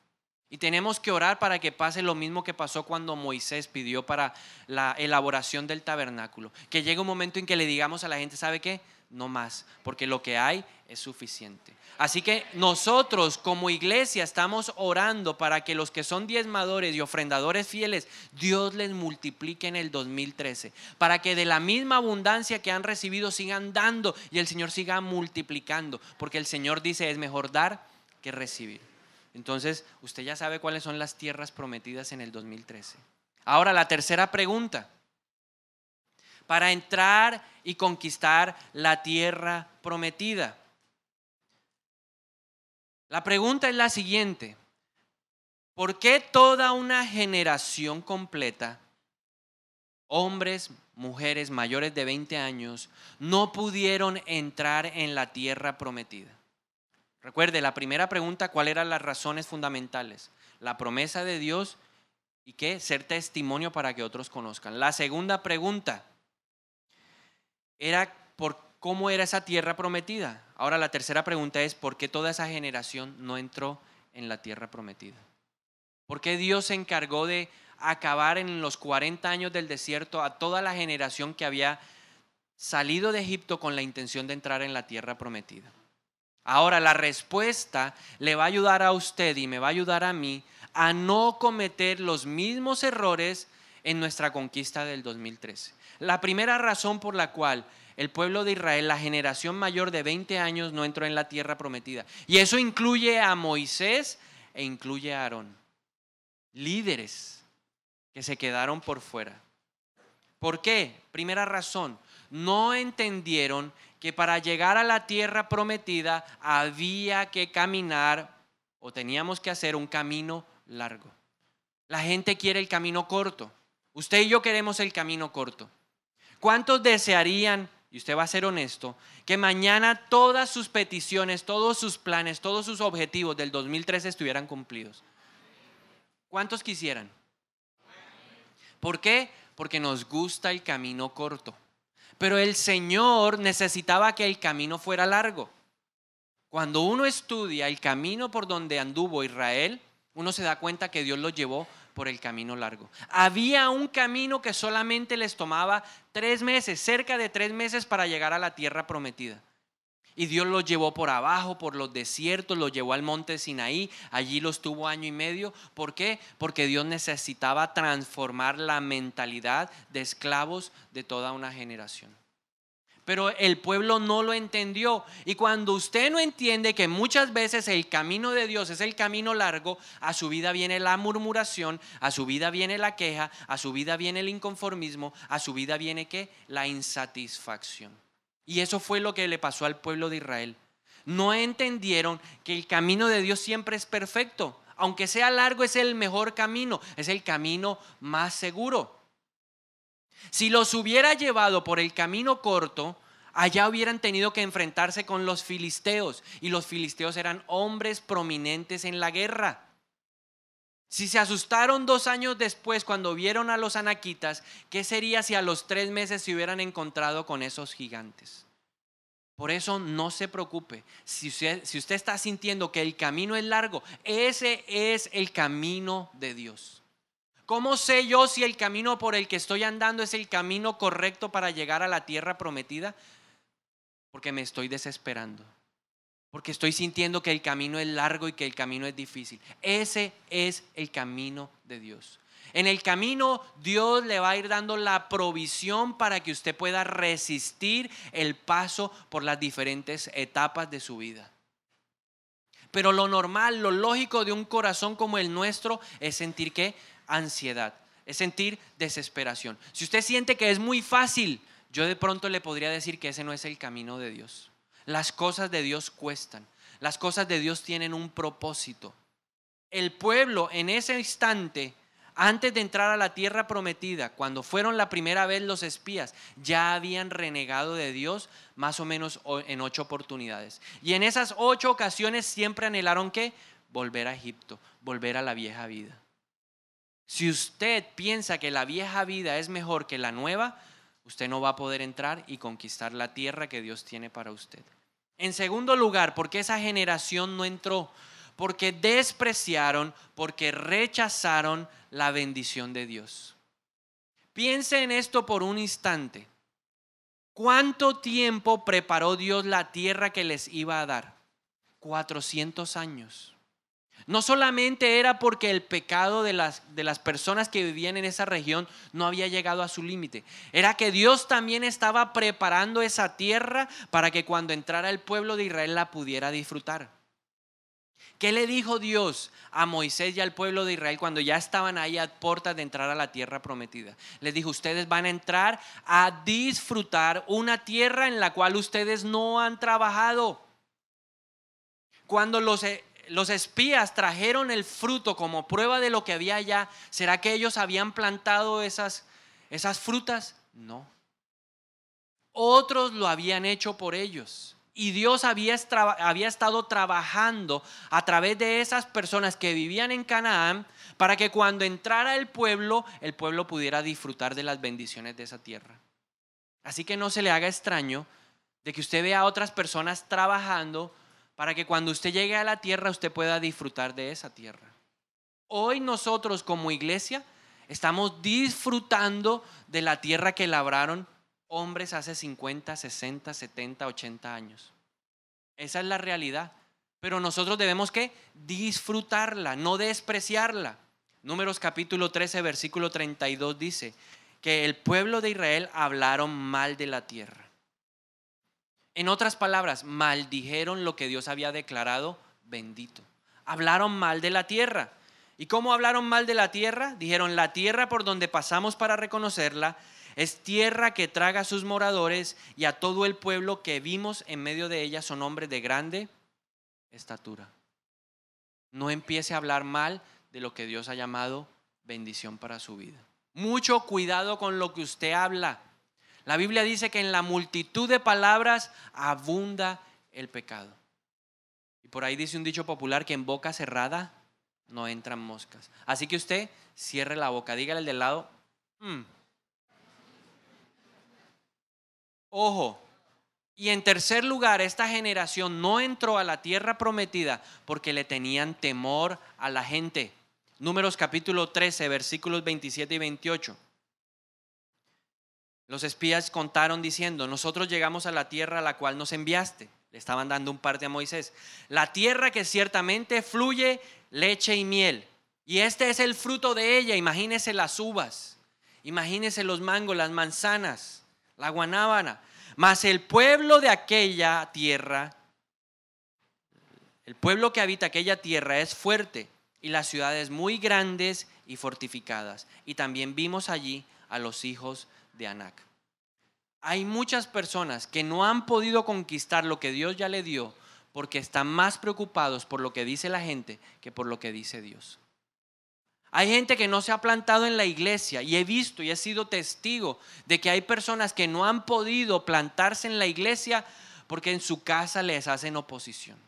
Y tenemos que orar para que pase lo mismo que pasó cuando Moisés pidió para la elaboración del tabernáculo. Que llegue un momento en que le digamos a la gente, ¿sabe qué? No más, porque lo que hay es suficiente. Así que nosotros como iglesia estamos orando para que los que son diezmadores y ofrendadores fieles, Dios les multiplique en el 2013. Para que de la misma abundancia que han recibido sigan dando y el Señor siga multiplicando. Porque el Señor dice, es mejor dar que recibir. Entonces, usted ya sabe cuáles son las tierras prometidas en el 2013. Ahora, la tercera pregunta. Para entrar y conquistar la tierra prometida. La pregunta es la siguiente. ¿Por qué toda una generación completa, hombres, mujeres mayores de 20 años, no pudieron entrar en la tierra prometida? Recuerde, la primera pregunta, ¿cuáles eran las razones fundamentales? La promesa de Dios y ¿qué? Ser testimonio para que otros conozcan. La segunda pregunta era por cómo era esa tierra prometida. Ahora la tercera pregunta es ¿por qué toda esa generación no entró en la tierra prometida? ¿Por qué Dios se encargó de acabar en los 40 años del desierto a toda la generación que había salido de Egipto con la intención de entrar en la tierra prometida? Ahora la respuesta le va a ayudar a usted y me va a ayudar a mí a no cometer los mismos errores en nuestra conquista del 2013. La primera razón por la cual el pueblo de Israel, la generación mayor de 20 años, no entró en la tierra prometida. Y eso incluye a Moisés e incluye a Aarón. Líderes que se quedaron por fuera. ¿Por qué? Primera razón, no entendieron que para llegar a la tierra prometida había que caminar o teníamos que hacer un camino largo. La gente quiere el camino corto. Usted y yo queremos el camino corto. ¿Cuántos desearían, y usted va a ser honesto, que mañana todas sus peticiones, todos sus planes, todos sus objetivos del 2013 estuvieran cumplidos? ¿Cuántos quisieran? ¿Por qué? Porque nos gusta el camino corto. Pero el Señor necesitaba que el camino fuera largo. Cuando uno estudia el camino por donde anduvo Israel, uno se da cuenta que Dios los llevó por el camino largo. Había un camino que solamente les tomaba 3 meses, cerca de 3 meses para llegar a la tierra prometida. Y Dios los llevó por abajo, por los desiertos, los llevó al monte Sinaí, allí los tuvo 1 año y medio. ¿Por qué? Porque Dios necesitaba transformar la mentalidad de esclavos de toda una generación. Pero el pueblo no lo entendió. Y cuando usted no entiende que muchas veces el camino de Dios es el camino largo, a su vida viene la murmuración, a su vida viene la queja, a su vida viene el inconformismo, a su vida viene ¿qué? La insatisfacción. Y eso fue lo que le pasó al pueblo de Israel. No entendieron que el camino de Dios siempre es perfecto. Aunque sea largo, es el mejor camino, es el camino más seguro. Si los hubiera llevado por el camino corto, allá hubieran tenido que enfrentarse con los filisteos. Y los filisteos eran hombres prominentes en la guerra. Si se asustaron 2 años después cuando vieron a los anaquitas, ¿qué sería si a los 3 meses se hubieran encontrado con esos gigantes? Por eso no se preocupe. Si usted está sintiendo que el camino es largo, ese es el camino de Dios. ¿Cómo sé yo si el camino por el que estoy andando es el camino correcto para llegar a la tierra prometida? Porque me estoy desesperando. Porque estoy sintiendo que el camino es largo y que el camino es difícil. Ese es el camino de Dios. En el camino Dios le va a ir dando la provisión para que usted pueda resistir el paso por las diferentes etapas de su vida. Pero lo normal, lo lógico de un corazón como el nuestro es sentir ¿qué? Ansiedad, es sentir desesperación. Si usted siente que es muy fácil, yo de pronto le podría decir que ese no es el camino de Dios. Las cosas de Dios cuestan. Las cosas de Dios tienen un propósito. El pueblo en ese instante, antes de entrar a la tierra prometida, cuando fueron la primera vez los espías, ya habían renegado de Dios más o menos en 8 oportunidades. Y en esas 8 ocasiones siempre anhelaron ¿qué? volver a Egipto, volver a la vieja vida. Si usted piensa que la vieja vida es mejor que la nueva, usted no va a poder entrar y conquistar la tierra que Dios tiene para usted. En segundo lugar, ¿por qué esa generación no entró? Porque despreciaron, porque rechazaron la bendición de Dios. Piense en esto por un instante. ¿Cuánto tiempo preparó Dios la tierra que les iba a dar? 400 años. No solamente era porque el pecado de las personas que vivían en esa región no había llegado a su límite. Era que Dios también estaba preparando esa tierra para que cuando entrara el pueblo de Israel la pudiera disfrutar. ¿Qué le dijo Dios a Moisés y al pueblo de Israel cuando ya estaban ahí a puertas de entrar a la tierra prometida? Les dijo: ustedes van a entrar a disfrutar una tierra en la cual ustedes no han trabajado. Cuando los espías trajeron el fruto como prueba de lo que había allá, ¿será que ellos habían plantado esas frutas? No. Otros lo habían hecho por ellos. Y Dios había estado trabajando a través de esas personas que vivían en Canaán para que cuando entrara el pueblo pudiera disfrutar de las bendiciones de esa tierra. Así que no se le haga extraño de que usted vea a otras personas trabajando para que cuando usted llegue a la tierra usted pueda disfrutar de esa tierra. Hoy nosotros como iglesia estamos disfrutando de la tierra que labraron hombres hace 50, 60, 70, 80 años. Esa es la realidad. Pero nosotros debemos que disfrutarla, no despreciarla. Números capítulo 13, versículo 32 dice que el pueblo de Israel hablaron mal de la tierra. En otras palabras, maldijeron lo que Dios había declarado bendito. Hablaron mal de la tierra. ¿Y cómo hablaron mal de la tierra? Dijeron: la tierra por donde pasamos para reconocerla es tierra que traga a sus moradores, y a todo el pueblo que vimos en medio de ella son hombres de grande estatura. No empiece a hablar mal de lo que Dios ha llamado bendición para su vida. Mucho cuidado con lo que usted habla. La Biblia dice que en la multitud de palabras abunda el pecado. Y por ahí dice un dicho popular que en boca cerrada no entran moscas. Así que usted cierre la boca, dígale al del lado: Ojo. Y en tercer lugar, esta generación no entró a la tierra prometida porque le tenían temor a la gente. Números capítulo 13, versículos 27 y 28. Los espías contaron diciendo: nosotros llegamos a la tierra a la cual nos enviaste. Le estaban dando un parte a Moisés. La tierra que ciertamente fluye leche y miel. Y este es el fruto de ella. Imagínese las uvas, imagínese los mangos, las manzanas, la guanábana. Mas el pueblo de aquella tierra, el pueblo que habita aquella tierra es fuerte, y las ciudades muy grandes y fortificadas. Y también vimos allí a los hijos de Anac. Hay muchas personas que no han podido conquistar lo que Dios ya le dio porque están más preocupados por lo que dice la gente que por lo que dice Dios. Hay gente que no se ha plantado en la iglesia, y he visto y he sido testigo de que hay personas que no han podido plantarse en la iglesia porque en su casa les hacen oposición.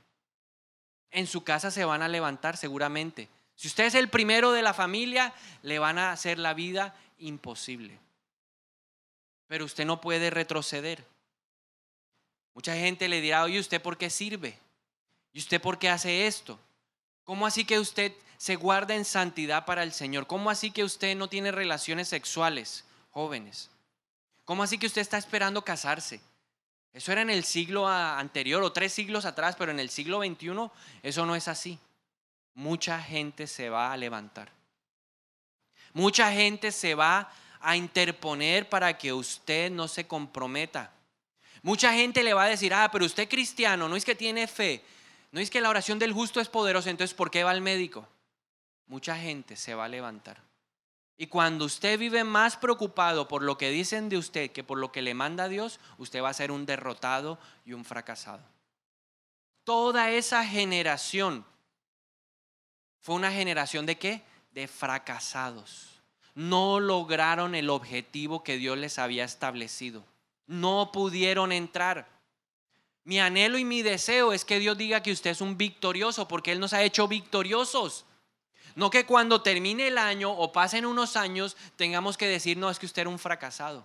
En su casa se van a levantar seguramente. Si usted es el primero de la familia, le van a hacer la vida imposible. Pero usted no puede retroceder. Mucha gente le dirá: oye, ¿usted por qué sirve? ¿Y usted por qué hace esto? ¿Cómo así que usted se guarda en santidad para el Señor? ¿Cómo así que usted no tiene relaciones sexuales, jóvenes? ¿Cómo así que usted está esperando casarse? Eso era en el siglo anterior o 3 siglos atrás, pero en el siglo XXI eso no es así. Mucha gente se va a levantar. Mucha gente se va a interponer para que usted no se comprometa. Mucha gente le va a decir: pero usted cristiano, no es que tiene fe, no es que la oración del justo es poderosa, entonces ¿por qué va al médico? Mucha gente se va a levantar. Y cuando usted vive más preocupado por lo que dicen de usted que por lo que le manda Dios, usted va a ser un derrotado y un fracasado. Toda esa generación fue una generación ¿de qué? De fracasados. No lograron el objetivo que Dios les había establecido. No pudieron entrar. Mi anhelo y mi deseo es que Dios diga que usted es un victorioso, porque Él nos ha hecho victoriosos. No que cuando termine el año o pasen unos años tengamos que decir, no, es que usted era un fracasado.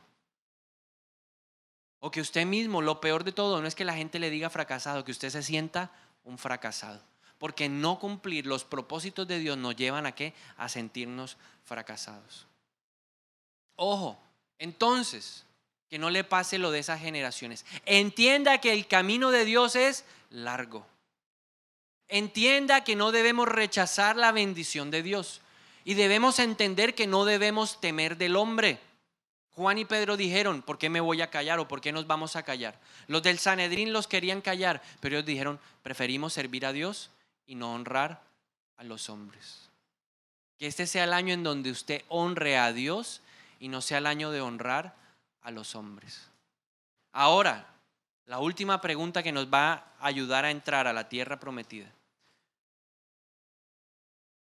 O que usted mismo, lo peor de todo, no es que la gente le diga fracasado, que usted se sienta un fracasado. Porque no cumplir los propósitos de Dios nos llevan ¿a qué? A sentirnos fracasados. Ojo, entonces, que no le pase lo de esas generaciones. Entienda que el camino de Dios es largo. Entienda que no debemos rechazar la bendición de Dios. Y debemos entender que no debemos temer del hombre. Juan y Pedro dijeron, ¿por qué me voy a callar o por qué nos vamos a callar? Los del Sanedrín los querían callar, pero ellos dijeron, preferimos servir a Dios y no honrar a los hombres. Que este sea el año en donde usted honre a Dios y no sea el año de honrar a los hombres. Ahora, la última pregunta que nos va a ayudar a entrar a la tierra prometida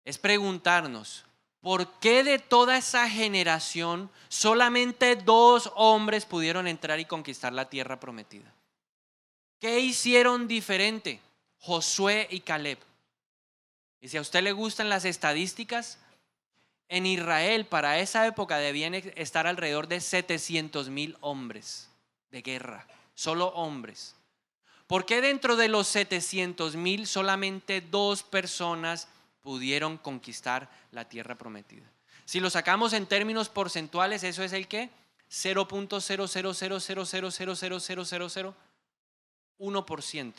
es preguntarnos, ¿por qué de toda esa generación solamente 2 hombres pudieron entrar y conquistar la tierra prometida? ¿Qué hicieron diferente? Josué y Caleb. Y si a usted le gustan las estadísticas, en Israel para esa época debían estar alrededor de 700,000 hombres de guerra, solo hombres. ¿Por qué dentro de los 700,000 solamente 2 personas pudieron conquistar la tierra prometida? Si lo sacamos en términos porcentuales, eso es el ¿qué? 0.000000001%,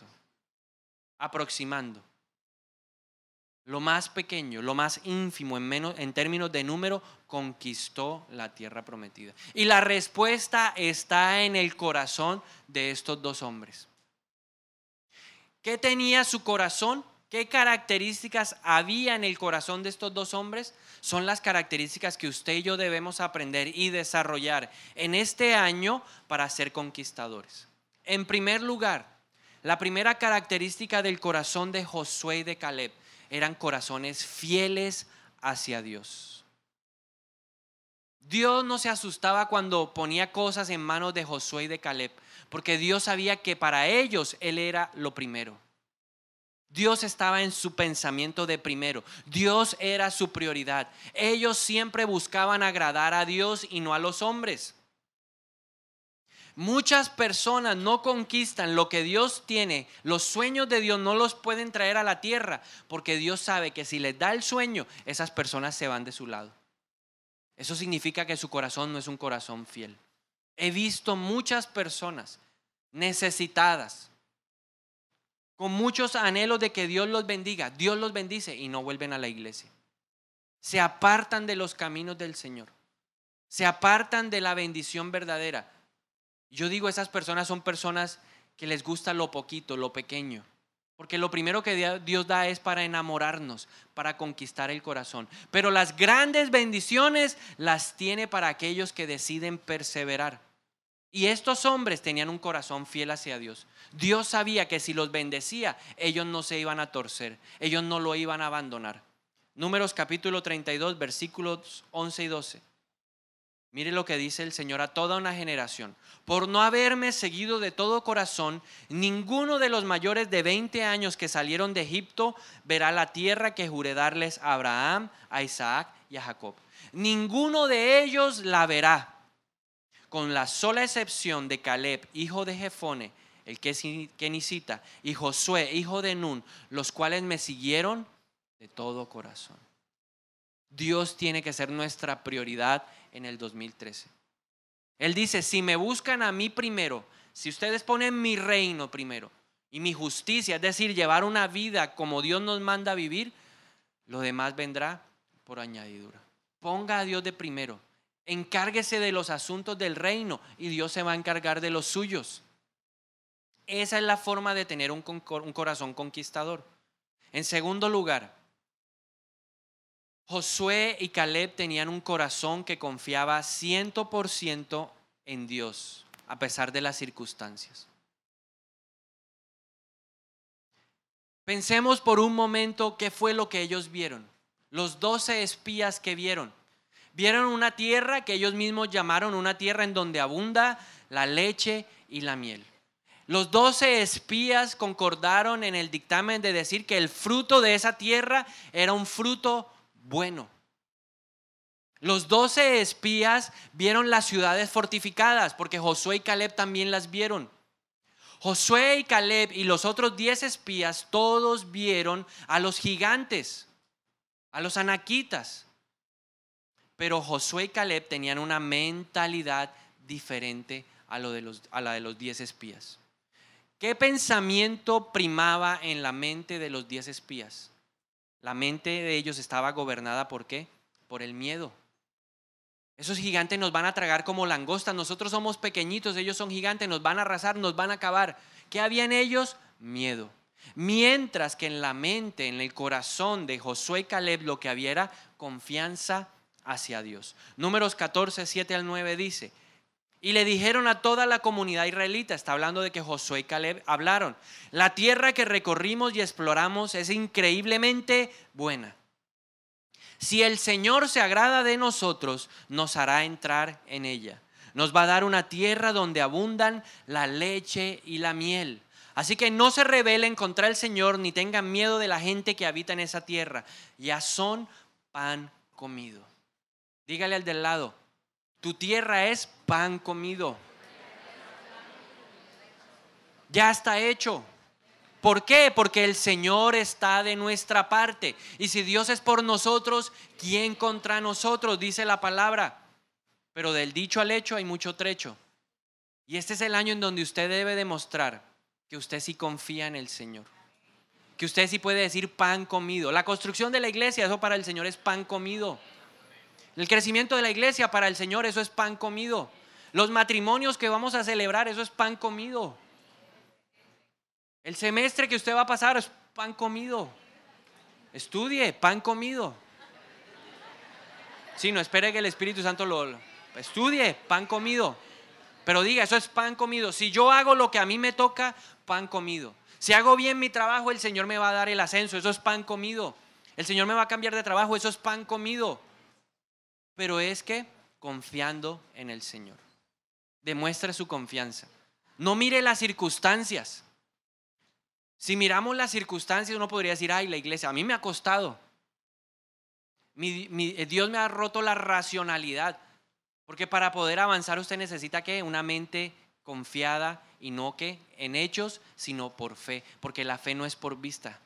aproximando. Lo más pequeño, lo más ínfimo en términos de número, conquistó la tierra prometida. Y la respuesta está en el corazón de estos 2 hombres. ¿Qué tenía su corazón? ¿Qué características había en el corazón de estos 2 hombres? Son las características que usted y yo debemos aprender y desarrollar en este año para ser conquistadores. En primer lugar, la primera característica del corazón de Josué y de Caleb eran corazones fieles hacia Dios. Dios no se asustaba cuando ponía cosas en manos de Josué y de Caleb, porque Dios sabía que para ellos Él era lo primero. Dios estaba en su pensamiento de primero. Dios era su prioridad. Ellos siempre buscaban agradar a Dios y no a los hombres. Muchas personas no conquistan lo que Dios tiene. Los sueños de Dios no los pueden traer a la tierra porque Dios sabe que si les da el sueño, esas personas se van de su lado. Eso significa que su corazón no es un corazón fiel. He visto muchas personas necesitadas, con muchos anhelos de que Dios los bendiga. Dios los bendice y no vuelven a la iglesia. Se apartan de los caminos del Señor. Se apartan de la bendición verdadera. Yo digo, esas personas son personas que les gusta lo poquito, lo pequeño. Porque lo primero que Dios da es para enamorarnos, para conquistar el corazón. Pero las grandes bendiciones las tiene para aquellos que deciden perseverar. Y estos hombres tenían un corazón fiel hacia Dios. Dios sabía que si los bendecía, ellos no se iban a torcer, ellos no lo iban a abandonar. Números capítulo 32, versículos 11 y 12. Mire lo que dice el Señor a toda una generación. Por no haberme seguido de todo corazón, ninguno de los mayores de 20 años que salieron de Egipto verá la tierra que juré darles a Abraham, a Isaac y a Jacob. Ninguno de ellos la verá, con la sola excepción de Caleb, hijo de Jefone, el kenicita, y Josué, hijo de Nun, los cuales me siguieron de todo corazón. Dios tiene que ser nuestra prioridad en el 2013. Él dice, si me buscan a mí primero, si ustedes ponen mi reino primero y mi justicia, es decir, llevar una vida como Dios nos manda a vivir, lo demás vendrá por añadidura. Ponga a Dios de primero, encárguese de los asuntos del reino y Dios se va a encargar de los suyos. Esa es la forma de tener un corazón conquistador. En segundo lugar, Josué y Caleb tenían un corazón que confiaba 100% en Dios, a pesar de las circunstancias. Pensemos por un momento qué fue lo que ellos vieron. Los 12 espías que vieron. Vieron una tierra que ellos mismos llamaron una tierra en donde abunda la leche y la miel. Los 12 espías concordaron en el dictamen de decir que el fruto de esa tierra era un fruto bueno. Los 12 espías vieron las ciudades fortificadas porque Josué y Caleb también las vieron. Josué y Caleb y los otros 10 espías todos vieron a los gigantes, a los anaquitas. Pero Josué y Caleb tenían una mentalidad diferente a la de los 10 espías. ¿Qué pensamiento primaba en la mente de los 10 espías? La mente de ellos estaba gobernada ¿por qué? Por el miedo. Esos gigantes nos van a tragar como langostas. Nosotros somos pequeñitos, ellos son gigantes, nos van a arrasar, nos van a acabar. ¿Qué había en ellos? Miedo. Mientras que en la mente, en el corazón de Josué y Caleb, lo que había era confianza hacia Dios. Números 14, 7 al 9 dice: y le dijeron a toda la comunidad israelita, está hablando de que Josué y Caleb hablaron: la tierra que recorrimos y exploramos es increíblemente buena. Si el Señor se agrada de nosotros, nos hará entrar en ella. Nos va a dar una tierra donde abundan la leche y la miel. Así que no se rebelen contra el Señor ni tengan miedo de la gente que habita en esa tierra. Ya son pan comido. Dígale al del lado: tu tierra es pan comido. Ya está hecho. ¿Por qué? Porque el Señor está de nuestra parte. Y si Dios es por nosotros, ¿quién contra nosotros? Dice la palabra. Pero del dicho al hecho hay mucho trecho. Y este es el año en donde usted debe demostrar que usted sí confía en el Señor. Que usted sí puede decir pan comido. La construcción de la iglesia, eso para el Señor es pan comido. El crecimiento de la iglesia para el Señor, eso es pan comido. Los matrimonios que vamos a celebrar, eso es pan comido. El semestre que usted va a pasar es pan comido. Estudie, pan comido. Sí, no espere que el Espíritu Santo lo estudie, pan comido. Pero diga, eso es pan comido. Si yo hago lo que a mí me toca, pan comido. Si hago bien mi trabajo, el Señor me va a dar el ascenso, eso es pan comido. El Señor me va a cambiar de trabajo, eso es pan comido. Pero es que confiando en el Señor. Demuestre su confianza. No mire las circunstancias. Si miramos las circunstancias, uno podría decir: ay, la iglesia, a mí me ha costado. Dios me ha roto la racionalidad. Porque para poder avanzar usted necesita ¿qué? Una mente confiada y no que en hechos, sino por fe. Porque la fe no es por vista.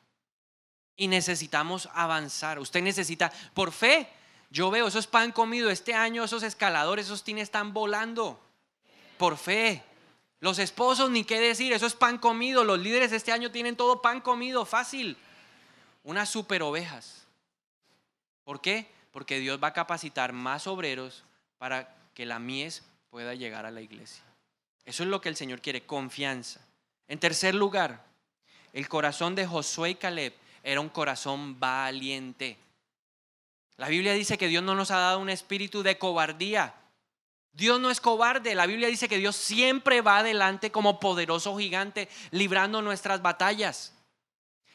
Y necesitamos avanzar. Usted necesita por fe. Yo veo, eso es pan comido. Este año esos escaladores, esos tines están volando. Por fe. Los esposos, ni qué decir, eso es pan comido. Los líderes este año tienen todo pan comido, fácil. Unas super ovejas. ¿Por qué? Porque Dios va a capacitar más obreros para que la mies pueda llegar a la iglesia. Eso es lo que el Señor quiere, confianza. En tercer lugar, el corazón de Josué y Caleb era un corazón valiente. La Biblia dice que Dios no nos ha dado un espíritu de cobardía. Dios no es cobarde. La Biblia dice que Dios siempre va adelante como poderoso gigante librando nuestras batallas.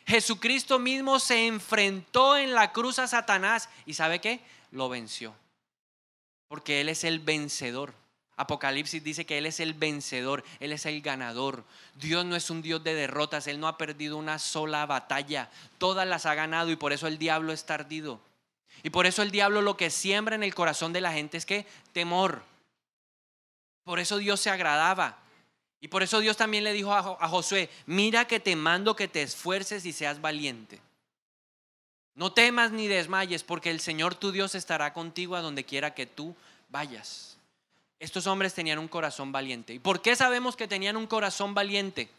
Jesucristo mismo se enfrentó en la cruz a Satanás y ¿sabe qué? Lo venció. Porque Él es el vencedor. Apocalipsis dice que Él es el vencedor, Él es el ganador. Dios no es un Dios de derrotas, Él no ha perdido una sola batalla. Todas las ha ganado y por eso el diablo es ardido. Y por eso el diablo lo que siembra en el corazón de la gente es que temor. Por eso Dios se agradaba. Y por eso Dios también le dijo a Josué: mira que te mando que te esfuerces y seas valiente. No temas ni desmayes, porque el Señor tu Dios estará contigo a donde quiera que tú vayas. Estos hombres tenían un corazón valiente. ¿Y por qué sabemos que tenían un corazón valiente?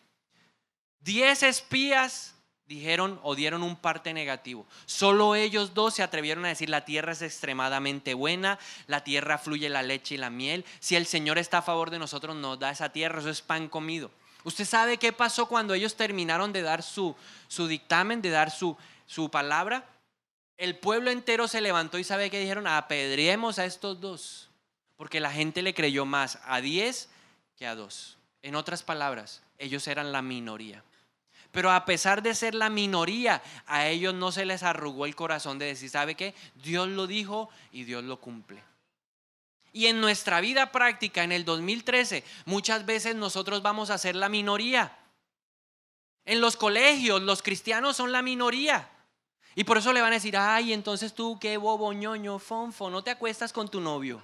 10 espías dijeron o dieron un parte negativo. Solo ellos 2 se atrevieron a decir: la tierra es extremadamente buena, la tierra fluye la leche y la miel. Si el Señor está a favor de nosotros, nos da esa tierra, eso es pan comido. ¿Usted sabe qué pasó cuando ellos terminaron de dar su dictamen, de dar su palabra? El pueblo entero se levantó y ¿sabe qué dijeron? Apedreemos a estos 2, porque la gente le creyó más a 10 que a 2. En otras palabras, ellos eran la minoría. Pero a pesar de ser la minoría, a ellos no se les arrugó el corazón de decir: ¿sabe qué? Dios lo dijo y Dios lo cumple. Y en nuestra vida práctica, en el 2013, muchas veces nosotros vamos a ser la minoría. En los colegios, los cristianos son la minoría. Y por eso le van a decir, ay, entonces tú qué bobo, ñoño, fonfo, no te acuestas con tu novio.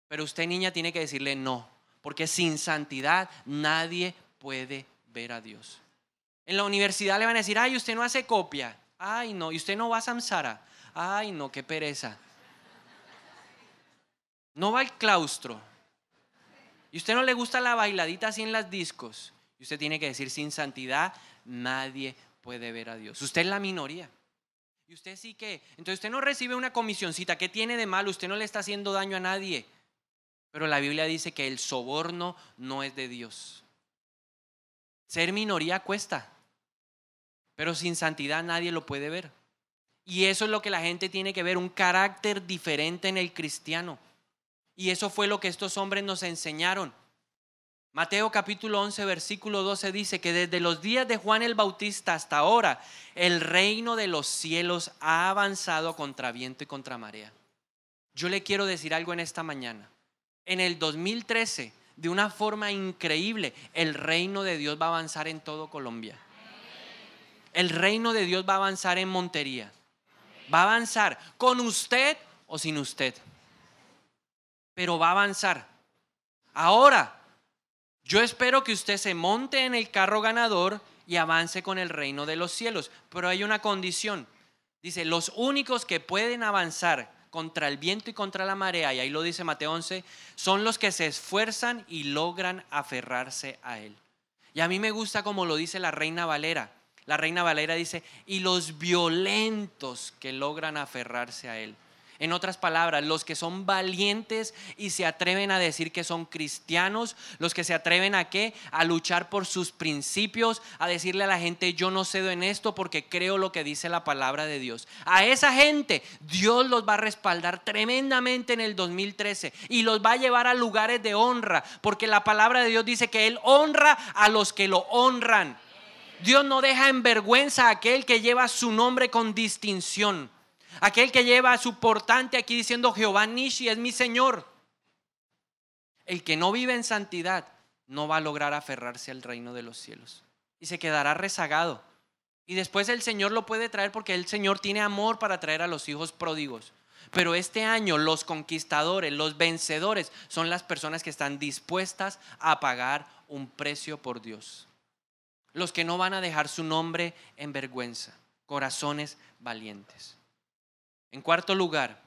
Pero usted, niña, tiene que decirle no, porque sin santidad nadie puede ver a Dios. En la universidad le van a decir, ay, usted no hace copia. Ay, no, y usted no va a Samsara. Ay, no, qué pereza. No va al claustro. Y usted no le gusta la bailadita así en las discos. Y usted tiene que decir, sin santidad nadie puede ver a Dios. Usted es la minoría. Y usted sí que, entonces usted no recibe una comisioncita. ¿Qué tiene de malo? Usted no le está haciendo daño a nadie. Pero la Biblia dice que el soborno no es de Dios. Ser minoría cuesta, pero sin santidad nadie lo puede ver. Y eso es lo que la gente tiene que ver, un carácter diferente en el cristiano. Y eso fue lo que estos hombres nos enseñaron. Mateo capítulo 11 versículo 12 dice que desde los días de Juan el Bautista hasta ahora el reino de los cielos ha avanzado contra viento y contra marea. Yo le quiero decir algo en esta mañana. En el 2013, de una forma increíble, el reino de Dios va a avanzar en todo Colombia. El reino de Dios va a avanzar en Montería. Va a avanzar con usted o sin usted. Pero va a avanzar. Ahora, yo espero que usted se monte en el carro ganador y avance con el reino de los cielos. Pero hay una condición. Dice, los únicos que pueden avanzar contra el viento y contra la marea, y ahí lo dice Mateo 11, son los que se esfuerzan y logran aferrarse a él. Y a mí me gusta como lo dice la Reina Valera. La Reina Valera dice, y los violentos que logran aferrarse a él. En otras palabras, los que son valientes y se atreven a decir que son cristianos, los que se atreven a ¿qué? A luchar por sus principios, a decirle a la gente, yo no cedo en esto porque creo lo que dice la palabra de Dios. A esa gente Dios los va a respaldar tremendamente en el 2013 y los va a llevar a lugares de honra, porque la palabra de Dios dice que Él honra a los que lo honran. Dios no deja en vergüenza a aquel que lleva su nombre con distinción. Aquel que lleva su portante aquí diciendo Jehová Nishi es mi Señor. El que no vive en santidad no va a lograr aferrarse al reino de los cielos y se quedará rezagado. Y después el Señor lo puede traer porque el Señor tiene amor para traer a los hijos pródigos. Pero este año los conquistadores, los vencedores son las personas que están dispuestas a pagar un precio por Dios. Los que no van a dejar su nombre en vergüenza, corazones valientes. En cuarto lugar,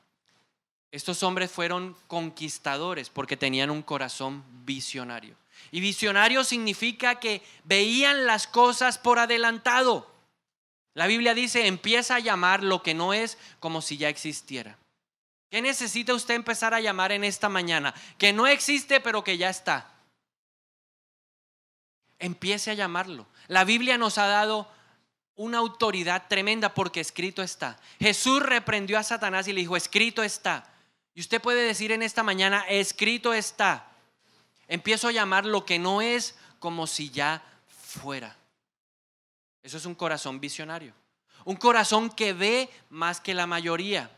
estos hombres fueron conquistadores porque tenían un corazón visionario. Y visionario significa que veían las cosas por adelantado. La Biblia dice, empieza a llamar lo que no es como si ya existiera. ¿Qué necesita usted empezar a llamar en esta mañana? Que no existe pero que ya está. Empiece a llamarlo. La Biblia nos ha dado una autoridad tremenda porque escrito está. Jesús reprendió a Satanás y le dijo, escrito está. Y usted puede decir en esta mañana, escrito está. Empiezo a llamar lo que no es como si ya fuera. Eso es un corazón visionario. Un corazón que ve más que la mayoría.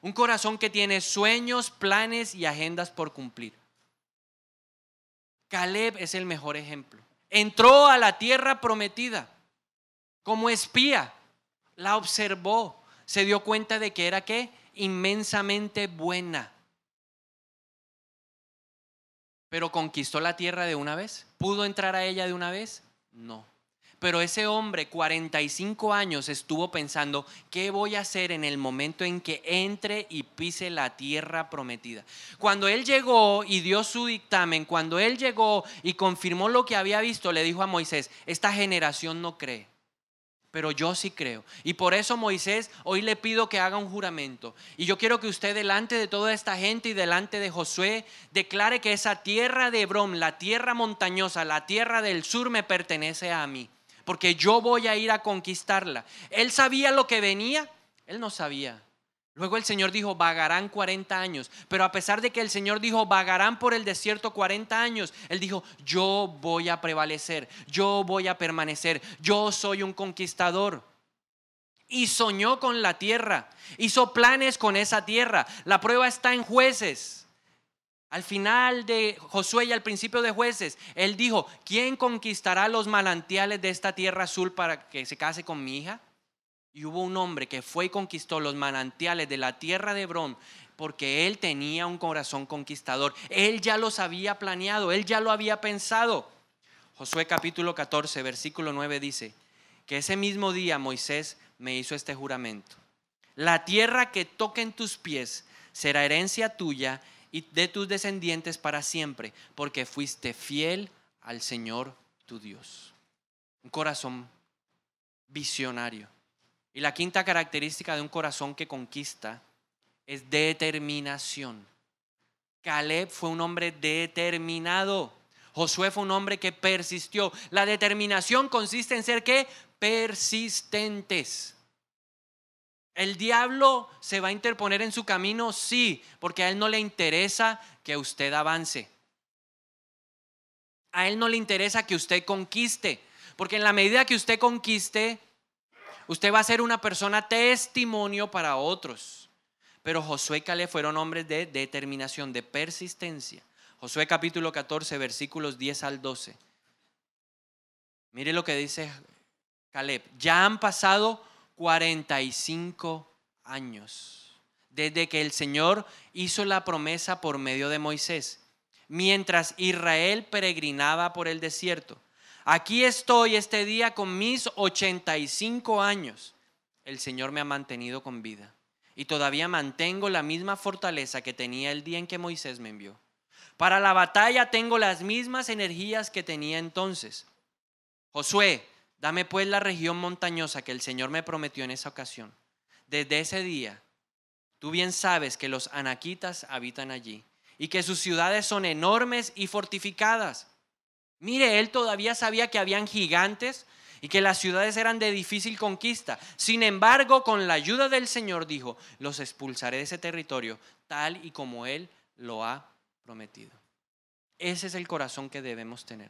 Un corazón que tiene sueños, planes y agendas por cumplir. Caleb es el mejor ejemplo. Entró a la tierra prometida. Como espía, la observó, se dio cuenta de que era ¿qué? Inmensamente buena. Pero ¿conquistó la tierra de una vez? ¿Pudo entrar a ella de una vez? No. Pero ese hombre 45 años estuvo pensando, ¿qué voy a hacer en el momento en que entre y pise la tierra prometida? Cuando él llegó y dio su dictamen, cuando él llegó y confirmó lo que había visto, le dijo a Moisés, esta generación no cree. Pero yo sí creo. Y por eso Moisés hoy le pido que haga un juramento. Y yo quiero que usted delante de toda esta gente y delante de Josué declare que esa tierra de Hebrón, la tierra montañosa, la tierra del sur me pertenece a mí. Porque yo voy a ir a conquistarla. ¿Él sabía lo que venía? Él no sabía. Luego el Señor dijo, vagarán 40 años. Pero a pesar de que el Señor dijo, vagarán por el desierto 40 años, Él dijo, yo voy a prevalecer, yo voy a permanecer, yo soy un conquistador. y soñó con la tierra, hizo planes con esa tierra. La prueba está en Jueces. Al final de Josué y al principio de Jueces, él dijo: ¿quién conquistará los manantiales de esta tierra azul para que se case con mi hija? Y hubo un hombre que fue y conquistó los manantiales de la tierra de Hebrón, porque él tenía un corazón conquistador. Él ya los había planeado, él ya lo había pensado. Josué capítulo 14, versículo 9 dice que ese mismo día Moisés me hizo este juramento: la tierra que toquen tus pies será herencia tuya y de tus descendientes para siempre, porque fuiste fiel al Señor tu Dios. Un corazón visionario. Y la quinta característica de un corazón que conquista es determinación. Caleb fue un hombre determinado. Josué fue un hombre que persistió. La determinación consiste en ser ¿qué? Persistentes. ¿El diablo se va a interponer en su camino? Sí, porque a él no le interesa que usted avance. A él no le interesa que usted conquiste, porque en la medida que usted conquiste, usted va a ser una persona testimonio para otros. Pero Josué y Caleb fueron hombres de determinación, de persistencia. Josué capítulo 14, versículos 10 al 12. Mire lo que dice Caleb: ya han pasado 45 años desde que el Señor hizo la promesa por medio de Moisés, mientras Israel peregrinaba por el desierto. Aquí estoy este día con mis 85 años. El Señor me ha mantenido con vida y todavía mantengo la misma fortaleza que tenía el día en que Moisés me envió. Para la batalla tengo las mismas energías que tenía entonces. Josué, dame pues la región montañosa que el Señor me prometió en esa ocasión. Desde ese día, tú bien sabes que los anaquitas habitan allí y que sus ciudades son enormes y fortificadas. Mire, él todavía sabía que habían gigantes y que las ciudades eran de difícil conquista. Sin embargo, con la ayuda del Señor dijo: los expulsaré de ese territorio tal y como Él lo ha prometido. Ese es el corazón que debemos tener.